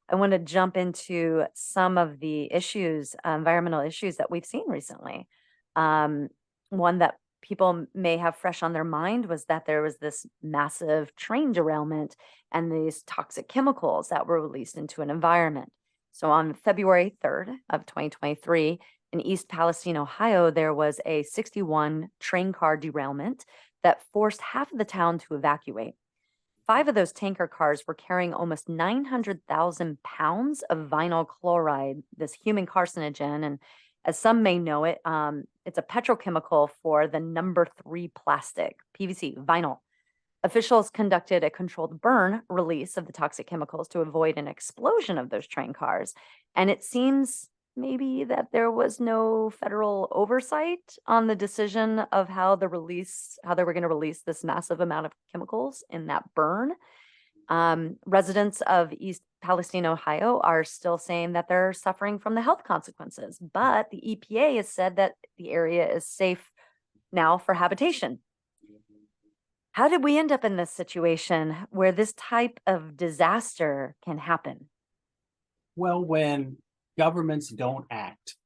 I want to jump into some of the issues, environmental issues that we've seen recently. One that people may have fresh on their mind was that there was this massive train derailment and these toxic chemicals that were released into an environment. So on February 3rd of 2023, in East Palestine, Ohio, there was a 61 train car derailment that forced half of the town to evacuate. 5 of those tanker cars were carrying almost 900,000 pounds of vinyl chloride, this human carcinogen. And as some may know it, it's a petrochemical for the number 3 plastic, PVC, vinyl. Officials conducted a controlled burn release of the toxic chemicals to avoid an explosion of those train cars. And it seems maybe that there was no federal oversight on the decision of how they were going to release this massive amount of chemicals in that burn. Residents of East Palestine, Ohio are still saying that they're suffering from the health consequences, but the EPA has said that the area is safe now for habitation. How did we end up in this situation where this type of disaster can happen? Well, when governments don't act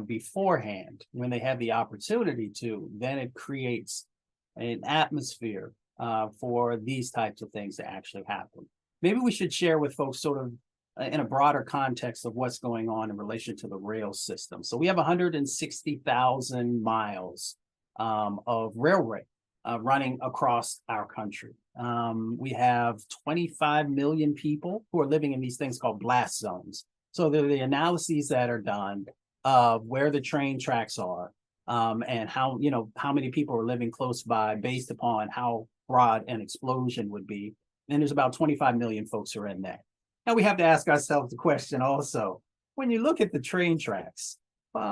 beforehand, when they have the opportunity to, then it creates an atmosphere for these types of things to actually happen. Maybe we should share with folks sort of in a broader context of what's going on in relation to the rail system. So we have 160,000 miles of railway running across our country. We have 25 million people who are living in these things called blast zones. So they're the analyses that are done of where the train tracks are and how many people are living close by based upon how broad an explosion would be. And there's about 25 million folks who are in there. Now we have to ask ourselves the question also, when you look at the train tracks,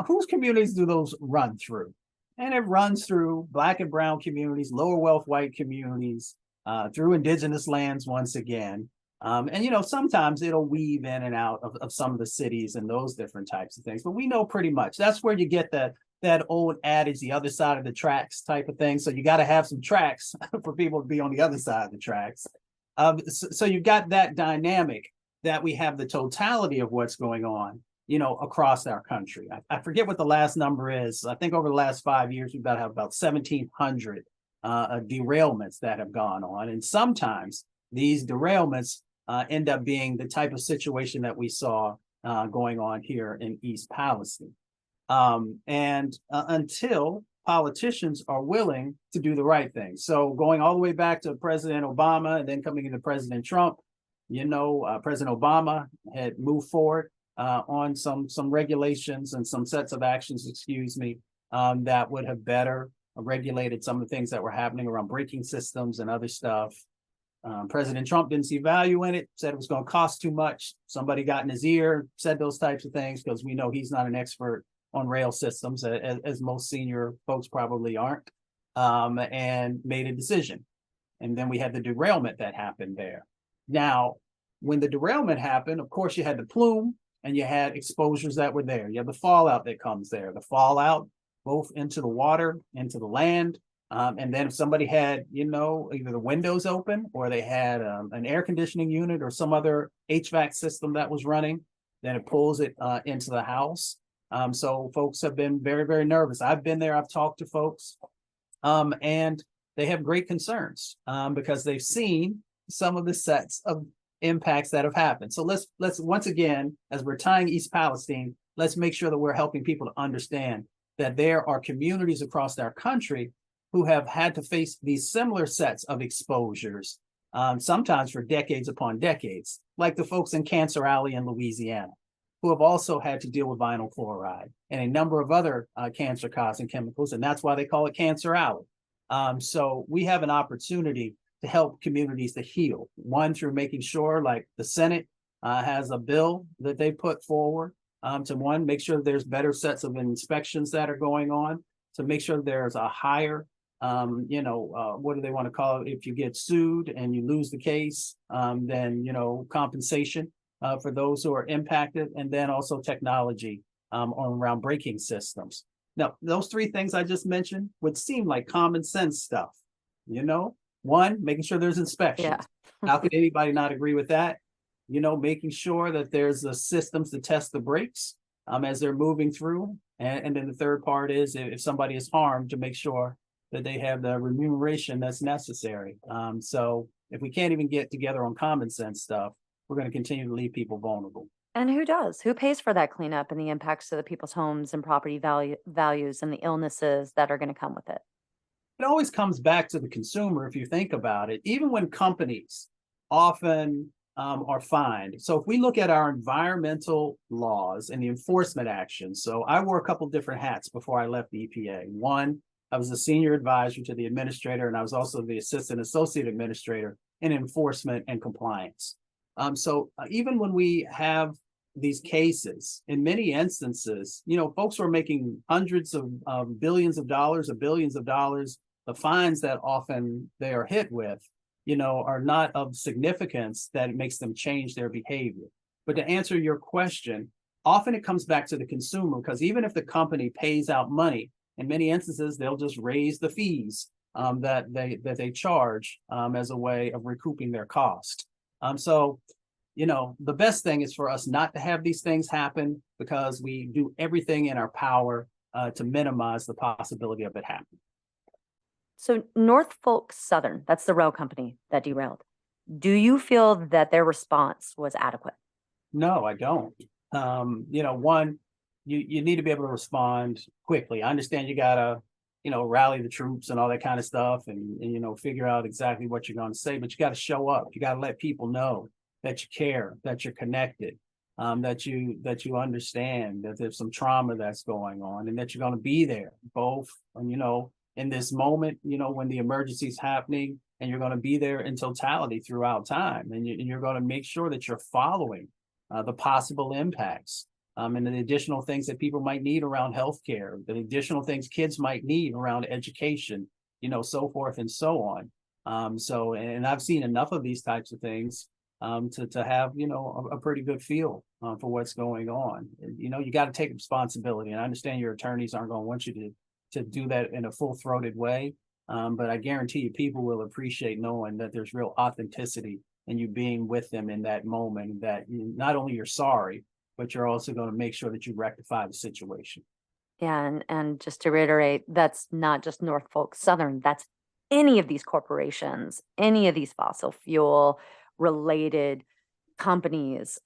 whose communities do those run through? And it runs through Black and brown communities, lower wealth white communities, through indigenous lands once again. And sometimes it'll weave in and out of some of the cities and those different types of things. But we know pretty much that's where you get that old adage, the other side of the tracks type of thing. So you got to have some tracks for people to be on the other side of the tracks. So you've got that dynamic that we have the totality of what's going on, across our country. I forget what the last number is. I think over the last 5 years, we've got to have about 1,700 derailments that have gone on. And sometimes these derailments end up being the type of situation that we saw going on here in East Palestine. Until politicians are willing to do the right thing. So going all the way back to President Obama and then coming into President Trump, President Obama had moved forward on some regulations and some sets of actions, that would have better regulated some of the things that were happening around braking systems and other stuff. President Trump didn't see value in it, said it was going to cost too much. Somebody got in his ear, said those types of things because we know he's not an expert on rail systems, as most senior folks probably aren't, and made a decision. And then we had the derailment that happened there. Now, when the derailment happened, of course, you had the plume and you had exposures that were there. You have the fallout that comes there, the fallout both into the water, into the land. And then if somebody had, either the windows open or they had an air conditioning unit or some other HVAC system that was running, then it pulls it into the house. So folks have been very, very nervous. I've been there. I've talked to folks and they have great concerns because they've seen some of the sets of impacts that have happened. So let's once again, as we're tying East Palestine, let's make sure that we're helping people to understand that there are communities across our country who have had to face these similar sets of exposures, sometimes for decades upon decades, like the folks in Cancer Alley in Louisiana, who have also had to deal with vinyl chloride and a number of other cancer-causing chemicals, and that's why they call it Cancer Alley. So we have an opportunity to help communities to heal, one through making sure, like the Senate has a bill that they put forward to make sure there's better sets of inspections that are going on, to make sure there's a higher, what do they want to call it? If you get sued and you lose the case, then, compensation for those who are impacted, and then also technology around braking systems. Now, those three things I just mentioned would seem like common sense stuff. One, making sure there's inspections. Yeah. How could anybody not agree with that? Making sure that there's systems to test the brakes as they're moving through. And then the third part is if somebody is harmed, to make sure that they have the remuneration that's necessary. So if we can't even get together on common sense stuff, we're going to continue to leave people vulnerable. And who does? Who pays for that cleanup and the impacts to the people's homes and property values and the illnesses that are going to come with it? It always comes back to the consumer if you think about it, even when companies often are fined. So if we look at our environmental laws and the enforcement actions, so I wore a couple different hats before I left the EPA. One, I was a senior advisor to the administrator, and I was also the assistant associate administrator in enforcement and compliance. So even when we have these cases, in many instances, folks are making hundreds of billions of dollars or billions of dollars. The fines that often they are hit with, are not of significance that it makes them change their behavior. But to answer your question, often it comes back to the consumer, because even if the company pays out money, in many instances, they'll just raise the fees that they charge as a way of recouping their cost. So, the best thing is for us not to have these things happen, because we do everything in our power to minimize the possibility of it happening. So Norfolk Southern, that's the rail company that derailed. Do you feel that their response was adequate? No, I don't. One, you need to be able to respond quickly. I understand you gotta, rally the troops and all that kind of stuff, and figure out exactly what you're going to say, but you got to show up. You got to let people know that you care, that you're connected, that you understand that there's some trauma that's going on, and that you're going to be there both, in this moment, when the emergency is happening, and you're going to be there in totality throughout time, and you're going to make sure that you're following the possible impacts and the additional things that people might need around healthcare, the additional things kids might need around education, so forth and so on. And I've seen enough of these types of things to have, a pretty good feel for what's going on. You got to take responsibility, and I understand your attorneys aren't going to want you to do that in a full-throated way. But I guarantee you people will appreciate knowing that there's real authenticity in you being with them in that moment, that not only you're sorry, but you're also going to make sure that you rectify the situation. Yeah, and just to reiterate, that's not just Norfolk Southern, that's any of these corporations, any of these fossil fuel related companies,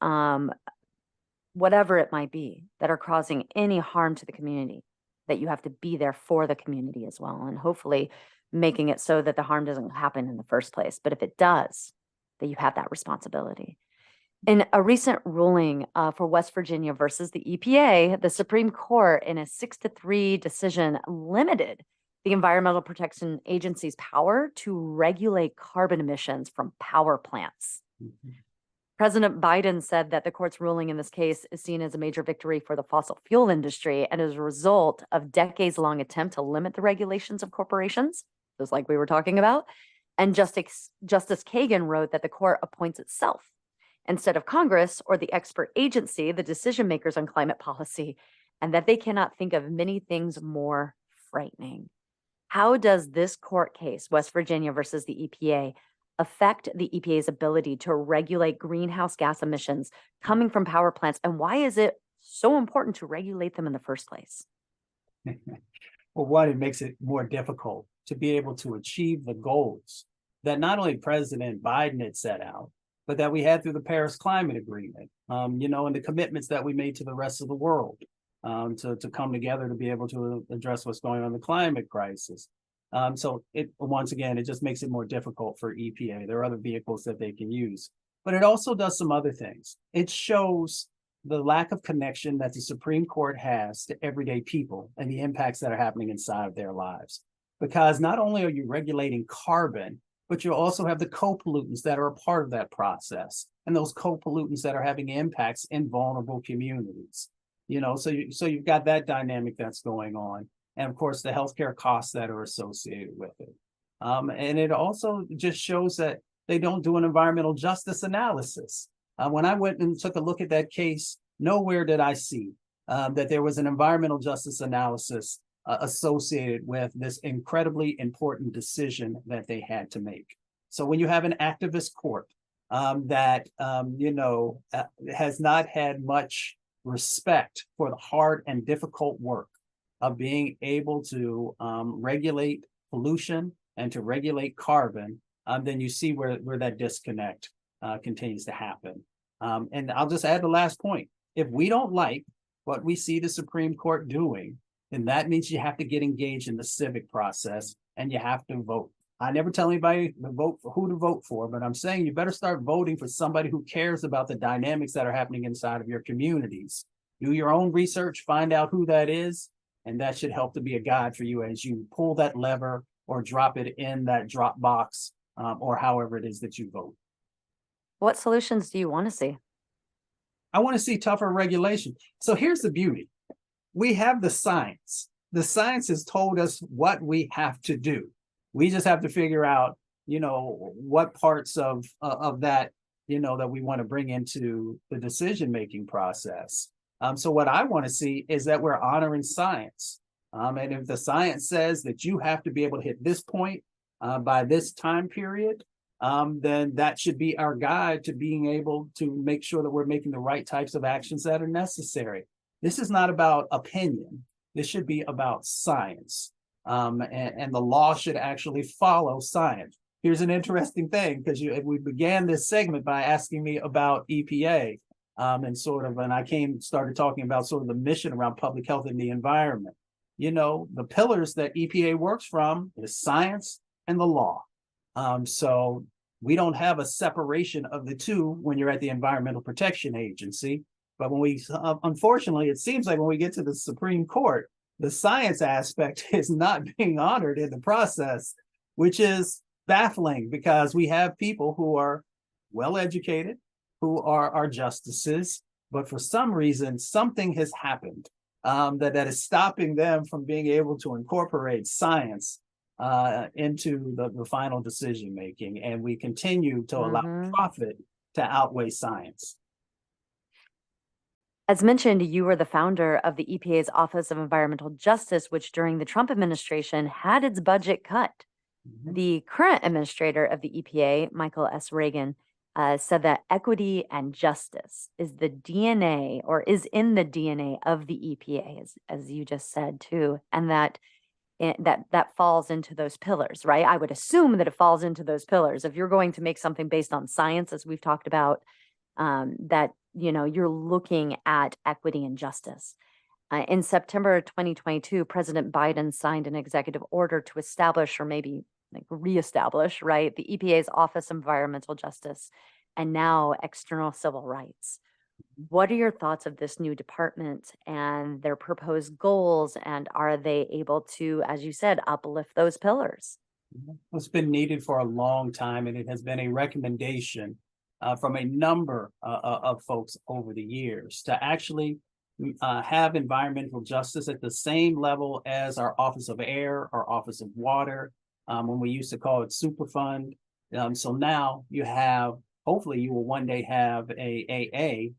whatever it might be, that are causing any harm to the community, that you have to be there for the community as well, and hopefully making it so that the harm doesn't happen in the first place. But if it does, that you have that responsibility. In a recent ruling for West Virginia versus the EPA, the Supreme Court, in a 6-3 decision, limited the Environmental Protection Agency's power to regulate carbon emissions from power plants. Mm-hmm. President Biden said that the court's ruling in this case is seen as a major victory for the fossil fuel industry and as a result of decades-long attempt to limit the regulations of corporations, just like we were talking about. And Justice Kagan wrote that the court appoints itself instead of Congress or the expert agency, the decision makers on climate policy, and that they cannot think of many things more frightening. How does this court case, West Virginia versus the EPA, affect the EPA's ability to regulate greenhouse gas emissions coming from power plants? And why is it so important to regulate them in the first place? Well, one, it makes it more difficult to be able to achieve the goals that not only President Biden had set out, but that we had through the Paris Climate Agreement, and the commitments that we made to the rest of the world to come together to be able to address what's going on in the climate crisis. So once again, it just makes it more difficult for EPA. There are other vehicles that they can use, but it also does some other things. It shows the lack of connection that the Supreme Court has to everyday people and the impacts that are happening inside of their lives. Because not only are you regulating carbon, but you also have the co-pollutants that are a part of that process, and those co-pollutants that are having impacts in vulnerable communities. So you've got that dynamic that's going on, and of course the healthcare costs that are associated with it. And it also just shows that they don't do an environmental justice analysis. When I went and took a look at that case, nowhere did I see that there was an environmental justice analysis associated with this incredibly important decision that they had to make. So when you have an activist court that has not had much respect for the hard and difficult work of being able to regulate pollution and to regulate carbon, then you see where that disconnect continues to happen. And I'll just add the last point. If we don't like what we see the Supreme Court doing, then that means you have to get engaged in the civic process and you have to vote. I never tell anybody to vote for who to vote for, but I'm saying you better start voting for somebody who cares about the dynamics that are happening inside of your communities. Do your own research, find out who that is, and that should help to be a guide for you as you pull that lever or drop it in that drop box or however it is that you vote. What solutions do you want to see? I want to see tougher regulation. So here's the beauty. We have the science. The science has told us what we have to do. We just have to figure out, what parts of that, that we want to bring into the decision-making process. So what I want to see is that we're honoring science. And if the science says that you have to be able to hit this point by this time period, then that should be our guide to being able to make sure that we're making the right types of actions that are necessary. This is not about opinion. This should be about science. And the law should actually follow science. Here's an interesting thing, because we began this segment by asking me about EPA and I started talking about sort of the mission around public health and the environment. The pillars that EPA works from is science and the law. So we don't have a separation of the two when you're at the Environmental Protection Agency. But when unfortunately, it seems like when we get to the Supreme Court, the science aspect is not being honored in the process, which is baffling because we have people who are well-educated, who are justices, but for some reason, something has happened that is stopping them from being able to incorporate science into the final decision-making. And we continue to allow profit to outweigh science. As mentioned, you were the founder of the EPA's Office of Environmental Justice, which during the Trump administration had its budget cut. The current administrator of the EPA, Michael S. Reagan, said that equity and justice is the DNA or is in the DNA of the EPA, as you just said, too, and that falls into those pillars, right? I would assume that it falls into those pillars. If you're going to make something based on science, as we've talked about, that you're looking at equity and justice. In September 2022, President Biden signed an executive order to establish, or maybe reestablish, right, the EPA's Office of Environmental Justice and now External Civil Rights. What are your thoughts of this new department and their proposed goals? And are they able to, as you said, uplift those pillars? It's been needed for a long time, and it has been a recommendation from a number of folks over the years to actually have environmental justice at the same level as our Office of Air, our Office of Water, when we used to call it Superfund. So now you have, hopefully you will one day have a AA,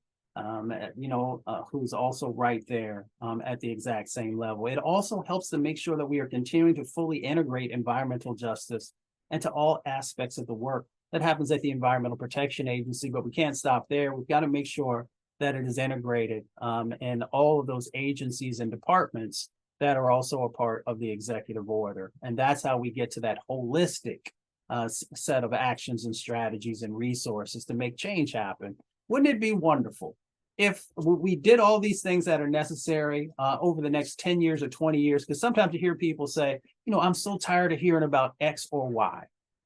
who's also right there at the exact same level. It also helps to make sure that we are continuing to fully integrate environmental justice into all aspects of the work that happens at the Environmental Protection Agency, but we can't stop there. We've got to make sure that it is integrated in all of those agencies and departments that are also a part of the executive order. And that's how we get to that holistic set of actions and strategies and resources to make change happen. Wouldn't it be wonderful if we did all these things that are necessary over the next 10 years or 20 years? Because sometimes you hear people say, I'm so tired of hearing about X or Y.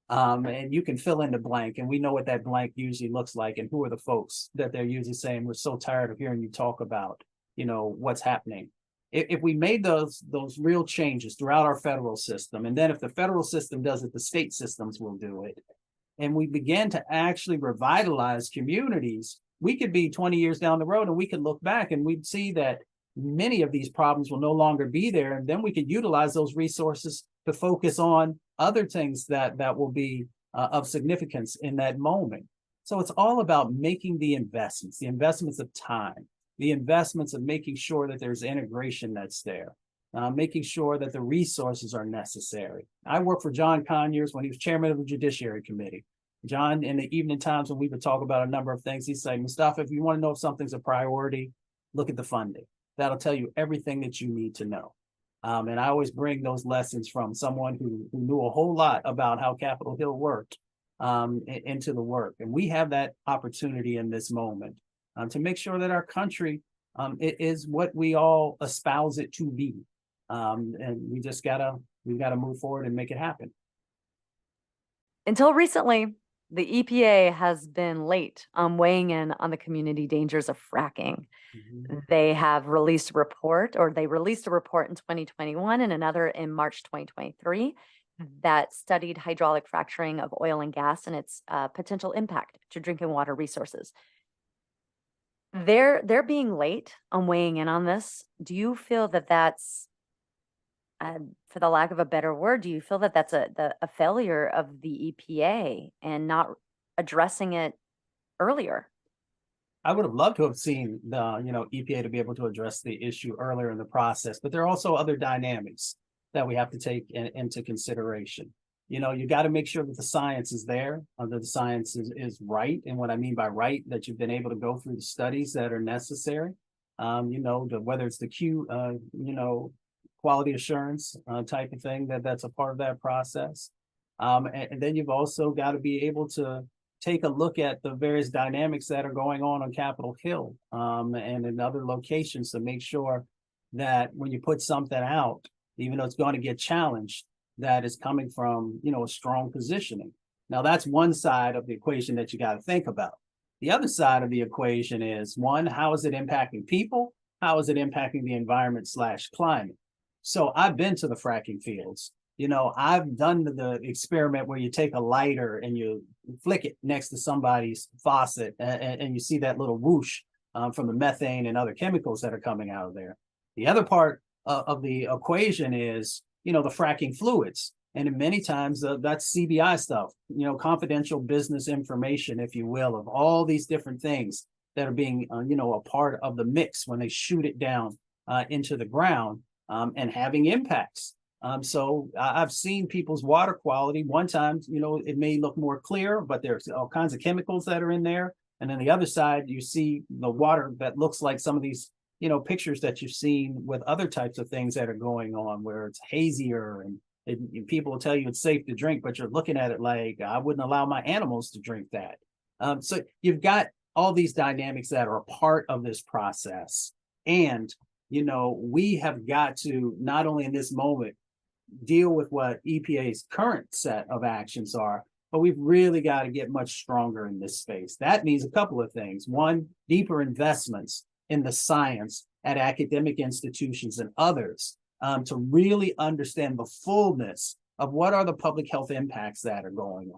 And you can fill in the blank, and we know what that blank usually looks like, and who are the folks that they're usually saying, we're so tired of hearing you talk about, what's happening. If we made those real changes throughout our federal system, and then if the federal system does it, the state systems will do it, and we begin to actually revitalize communities, we could be 20 years down the road and we could look back and we'd see that many of these problems will no longer be there. And then we could utilize those resources to focus on other things that will be of significance in that moment. So it's all about making the investments of time, the investments of making sure that there's integration that's there, making sure that the resources are necessary. I worked for John Conyers when he was chairman of the Judiciary Committee. John, in the evening times when we would talk about a number of things, he'd say, Mustafa, if you want to know if something's a priority, look at the funding. That'll tell you everything that you need to know. And I always bring those lessons from someone who knew a whole lot about how Capitol Hill worked into the work. And we have that opportunity in this moment to make sure that our country is what we all espouse it to be. And we gotta move forward and make it happen. Until recently, the EPA has been late on weighing in on the community dangers of fracking. They have released a report, or they released a report in 2021 and another in March 2023 that studied hydraulic fracturing of oil and gas and its potential impact to drinking water resources. They're being late on weighing in on this. Do you feel that that's, for the lack of a better word, do you feel that that's a failure of the EPA and not addressing it earlier? I would have loved to have seen the EPA to be able to address the issue earlier in the process, but there are also other dynamics that we have to take into consideration. You got to make sure that the science is there, that the science is right. And what I mean by right, that you've been able to go through the studies that are necessary, whether it's the quality assurance type of thing, that's a part of that process. And then you've also got to be able to take a look at the various dynamics that are going on Capitol Hill and in other locations to make sure that when you put something out, even though it's going to get challenged, that is coming from, a strong positioning. Now, that's one side of the equation that you got to think about. The other side of the equation is, one, how is it impacting people? How is it impacting the environment / climate? So I've been to the fracking fields. I've done the experiment where you take a lighter and you flick it next to somebody's faucet and you see that little whoosh from the methane and other chemicals that are coming out of there. The other part of the equation is, the fracking fluids. And in many times that's CBI stuff, confidential business information, if you will, of all these different things that are being, a part of the mix when they shoot it down into the ground and having impacts. So I've seen people's water quality. One time, it may look more clear, but there's all kinds of chemicals that are in there. And then the other side, you see the water that looks like some of these, pictures that you've seen with other types of things that are going on, where it's hazier and people will tell you it's safe to drink, but you're looking at it like, I wouldn't allow my animals to drink that. So you've got all these dynamics that are a part of this process. And, we have got to, not only in this moment, deal with what EPA's current set of actions are, but we've really got to get much stronger in this space. That means a couple of things. One, deeper investments in the science at academic institutions and others to really understand the fullness of what are the public health impacts that are going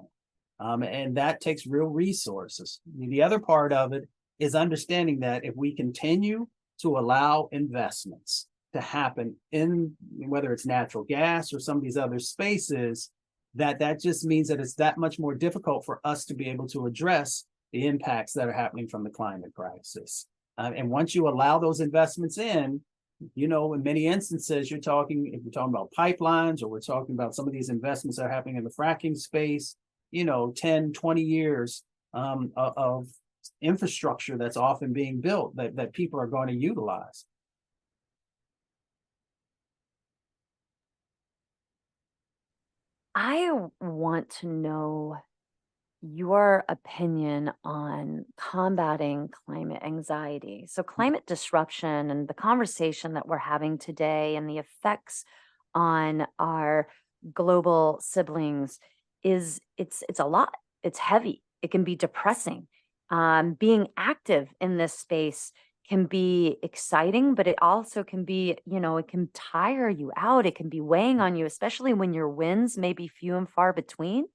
on. And that takes real resources. The other part of it is understanding that if we continue to allow investments to happen in whether it's natural gas or some of these other spaces, that just means that it's that much more difficult for us to be able to address the impacts that are happening from the climate crisis. And once you allow those investments in many instances, if we're talking about pipelines, or we're talking about some of these investments that are happening in the fracking space, 10, 20 years of infrastructure that's often being built that people are going to utilize. I want to know your opinion on combating climate anxiety. So climate disruption and the conversation that we're having today and the effects on our global siblings it's a lot. It's heavy. It can be depressing. Being active in this space can be exciting, but it also can be, it can tire you out. It can be weighing on you, especially when your wins may be few and far between.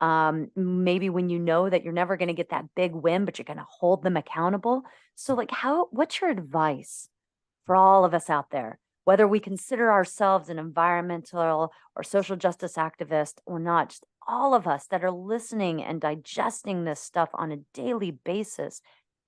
Maybe when you know that you're never going to get that big win, but you're going to hold them accountable. So what's your advice for all of us out there, whether we consider ourselves an environmental or social justice activist or not, just all of us that are listening and digesting this stuff on a daily basis?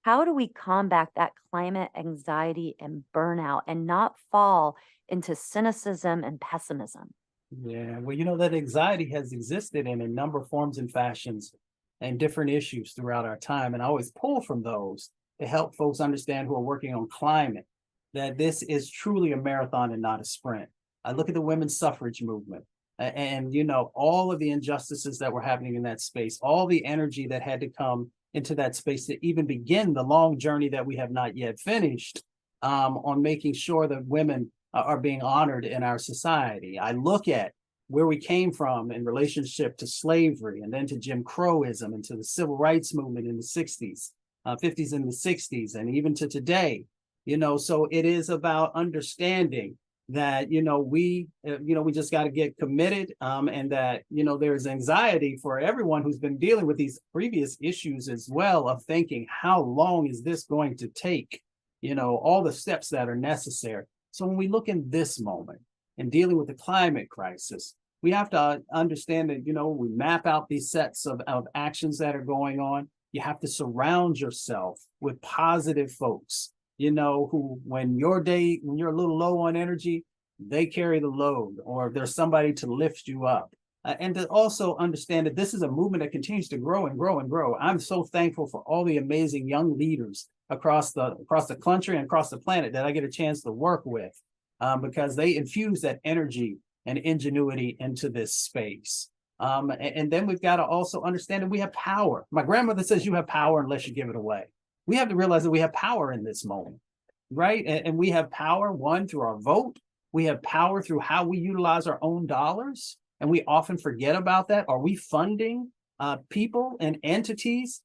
How do we combat that climate anxiety and burnout and not fall into cynicism and pessimism? Yeah, well, that anxiety has existed in a number of forms and fashions and different issues throughout our time. And I always pull from those to help folks understand who are working on climate that this is truly a marathon and not a sprint. I look at the women's suffrage movement and, all of the injustices that were happening in that space, all the energy that had to come into that space to even begin the long journey that we have not yet finished on making sure that women are being honored in our society. I look at where we came from in relationship to slavery and then to Jim Crowism and to the civil rights movement in the 60s, 50s and the 60s, and even to today. So it is about understanding that, we just got to get committed and that, there's anxiety for everyone who's been dealing with these previous issues as well of thinking, how long is this going to take? All the steps that are necessary. So when we look in this moment and dealing with the climate crisis, we have to understand that, we map out these sets of actions that are going on. You have to surround yourself with positive folks, who when you're a little low on energy, they carry the load, or there's somebody to lift you up. And to also understand that this is a movement that continues to grow and grow and grow. I'm so thankful for all the amazing young leaders across the country and across the planet that I get a chance to work with because they infuse that energy and ingenuity into this space. And then we've got to also understand that we have power. My grandmother says you have power unless you give it away. We have to realize that we have power in this moment, right? And we have power, one, through our vote. We have power through how we utilize our own dollars. And we often forget about that. Are we funding people and entities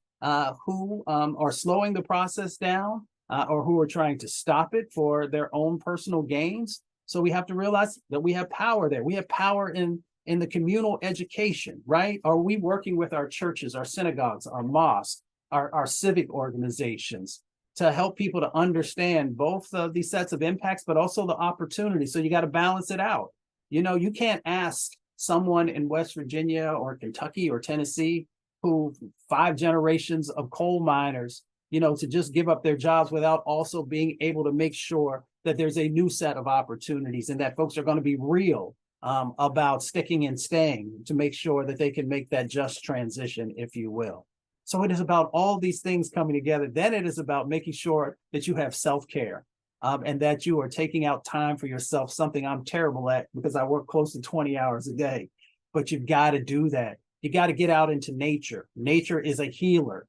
who are slowing the process down or who are trying to stop it for their own personal gains? So we have to realize that we have power there. We have power in the communal education, right? Are we working with our churches, our synagogues, our mosques, our civic organizations to help people to understand both these sets of impacts, but also the opportunities? So you got to balance it out. You can't ask someone in West Virginia or Kentucky or Tennessee who 5 generations of coal miners, to just give up their jobs without also being able to make sure that there's a new set of opportunities and that folks are going to be real about sticking and staying to make sure that they can make that just transition, if you will. So it is about all these things coming together. Then it is about making sure that you have self-care and that you are taking out time for yourself, something I'm terrible at because I work close to 20 hours a day. But you've got to do that. You got to get out into nature. Nature is a healer.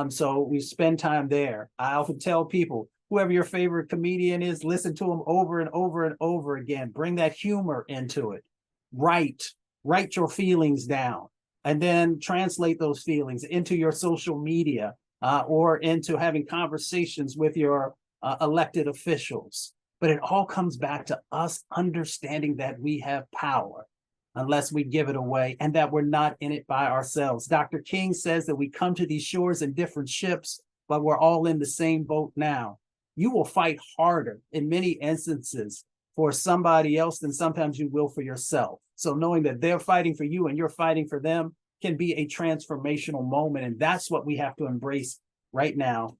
So we spend time there. I often tell people, whoever your favorite comedian is, listen to them over and over and over again. Bring that humor into it. Write your feelings down, and then translate those feelings into your social media or into having conversations with your elected officials. But it all comes back to us understanding that we have power unless we give it away and that we're not in it by ourselves. Dr. King says that we come to these shores in different ships, but we're all in the same boat now. You will fight harder in many instances for somebody else than sometimes you will for yourself. So knowing that they're fighting for you and you're fighting for them can be a transformational moment. And that's what we have to embrace right now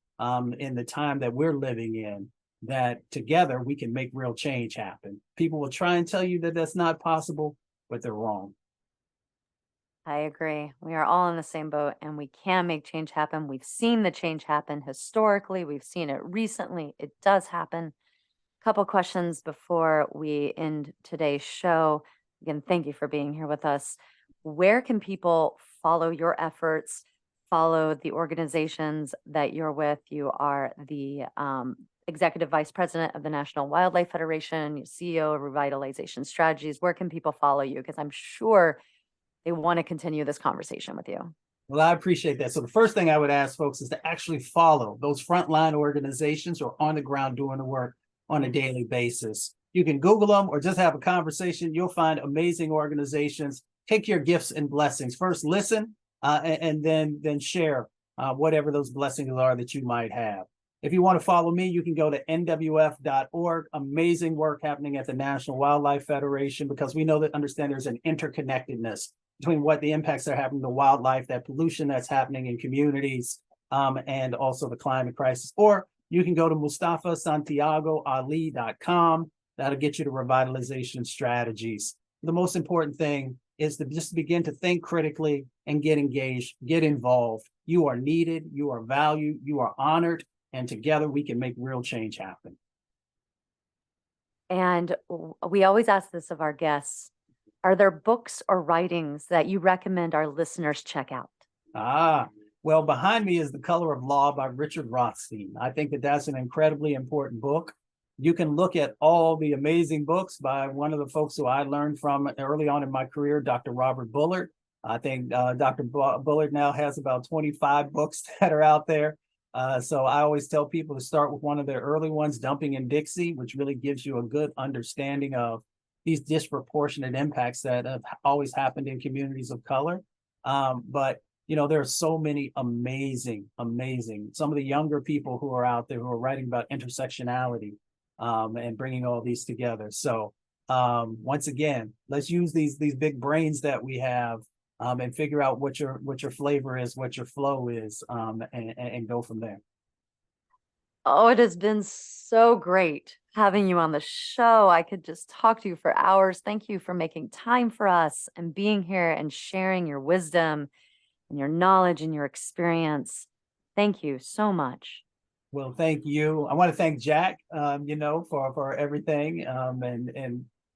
in the time that we're living in, that together we can make real change happen. People will try and tell you that that's not possible, but they're wrong. I agree. We are all in the same boat and we can make change happen. We've seen the change happen historically. We've seen it recently. It does happen. Couple questions before we end today's show. Again, thank you for being here with us. Where can people follow your efforts, follow the organizations that you're with? You are the Executive Vice President of the National Wildlife Federation, CEO of Revitalization Strategies. Where can people follow you? Because I'm sure they want to continue this conversation with you. Well, I appreciate that. So the first thing I would ask folks is to actually follow those frontline organizations who are on the ground doing the work on a daily basis. You can Google them or just have a conversation. You'll find amazing organizations. Take your gifts and blessings. First, listen and then share whatever those blessings are that you might have. If you want to follow me, you can go to nwf.org. Amazing work happening at the National Wildlife Federation because we know that understand there's an interconnectedness between what the impacts are happening to wildlife, that pollution that's happening in communities, and also the climate crisis. Or you can go to MustafaSantiagoAli.com. That'll get you to revitalization strategies. The most important thing is to just begin to think critically and get engaged, get involved. You are needed, you are valued, you are honored, and together we can make real change happen. And we always ask this of our guests. Are there books or writings that you recommend our listeners check out? Well, behind me is The Color of Law by Richard Rothstein. I think that that's an incredibly important book. You can look at all the amazing books by one of the folks who I learned from early on in my career, Dr. Robert Bullard. I think Dr. Bullard now has about 25 books that are out there. So I always tell people to start with one of their early ones, Dumping in Dixie, which really gives you a good understanding of these disproportionate impacts that have always happened in communities of color. But there are so many amazing, some of the younger people who are out there who are writing about intersectionality and bringing all these together. So once again, let's use these big brains that we have and figure out what your flavor is, what your flow is, and go from there. Oh, it has been so great having you on the show. I could just talk to you for hours. Thank you for making time for us and being here and sharing your wisdom and your knowledge and your experience. Thank you so much. Well, thank you. I want to thank Jack, for everything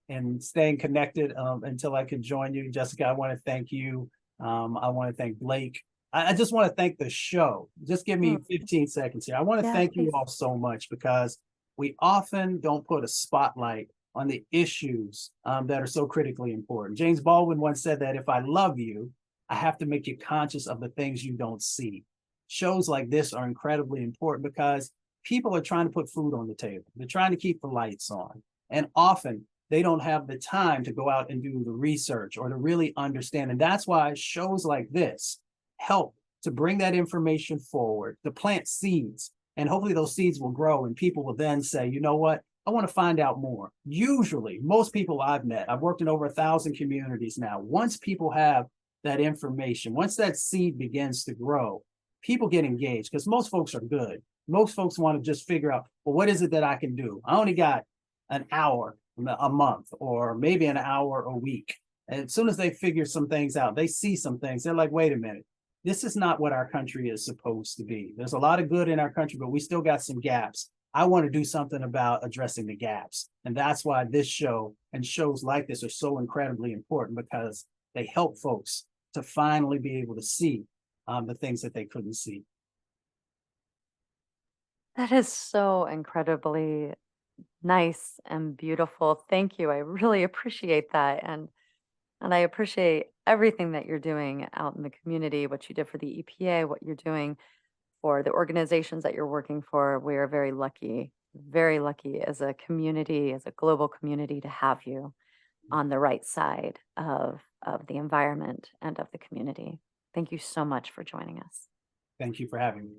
and staying connected until I could join you. Jessica, I want to thank you. I want to thank Blake. I just want to thank the show. Just give me 15 seconds here. I want to thank you all so much because we often don't put a spotlight on the issues that are so critically important. James Baldwin once said that if I love you, I have to make you conscious of the things you don't see. Shows like this are incredibly important because people are trying to put food on the table. They're trying to keep the lights on. And often they don't have the time to go out and do the research or to really understand. And that's why shows like this help to bring that information forward, to plant seeds. And hopefully those seeds will grow and people will then say, you know what? I want to find out more. Usually, most people I've met, I've worked in over 1,000 communities now. Once people have that information, once that seed begins to grow, people get engaged because most folks are good. Most folks want to just figure out, well, what is it that I can do? I only got an hour a month or maybe an hour a week. And as soon as they figure some things out, they see some things, they're like, wait a minute, this is not what our country is supposed to be. There's a lot of good in our country, but we still got some gaps. I want to do something about addressing the gaps. And that's why this show and shows like this are so incredibly important because they help folks to finally be able to see the things that they couldn't see. That is so incredibly nice and beautiful. Thank you. I really appreciate that. And I appreciate everything that you're doing out in the community, what you did for the EPA, what you're doing for the organizations that you're working for. We are very lucky as a community, as a global community to have you on the right side of the environment and of the community. Thank you so much for joining us. Thank you for having me.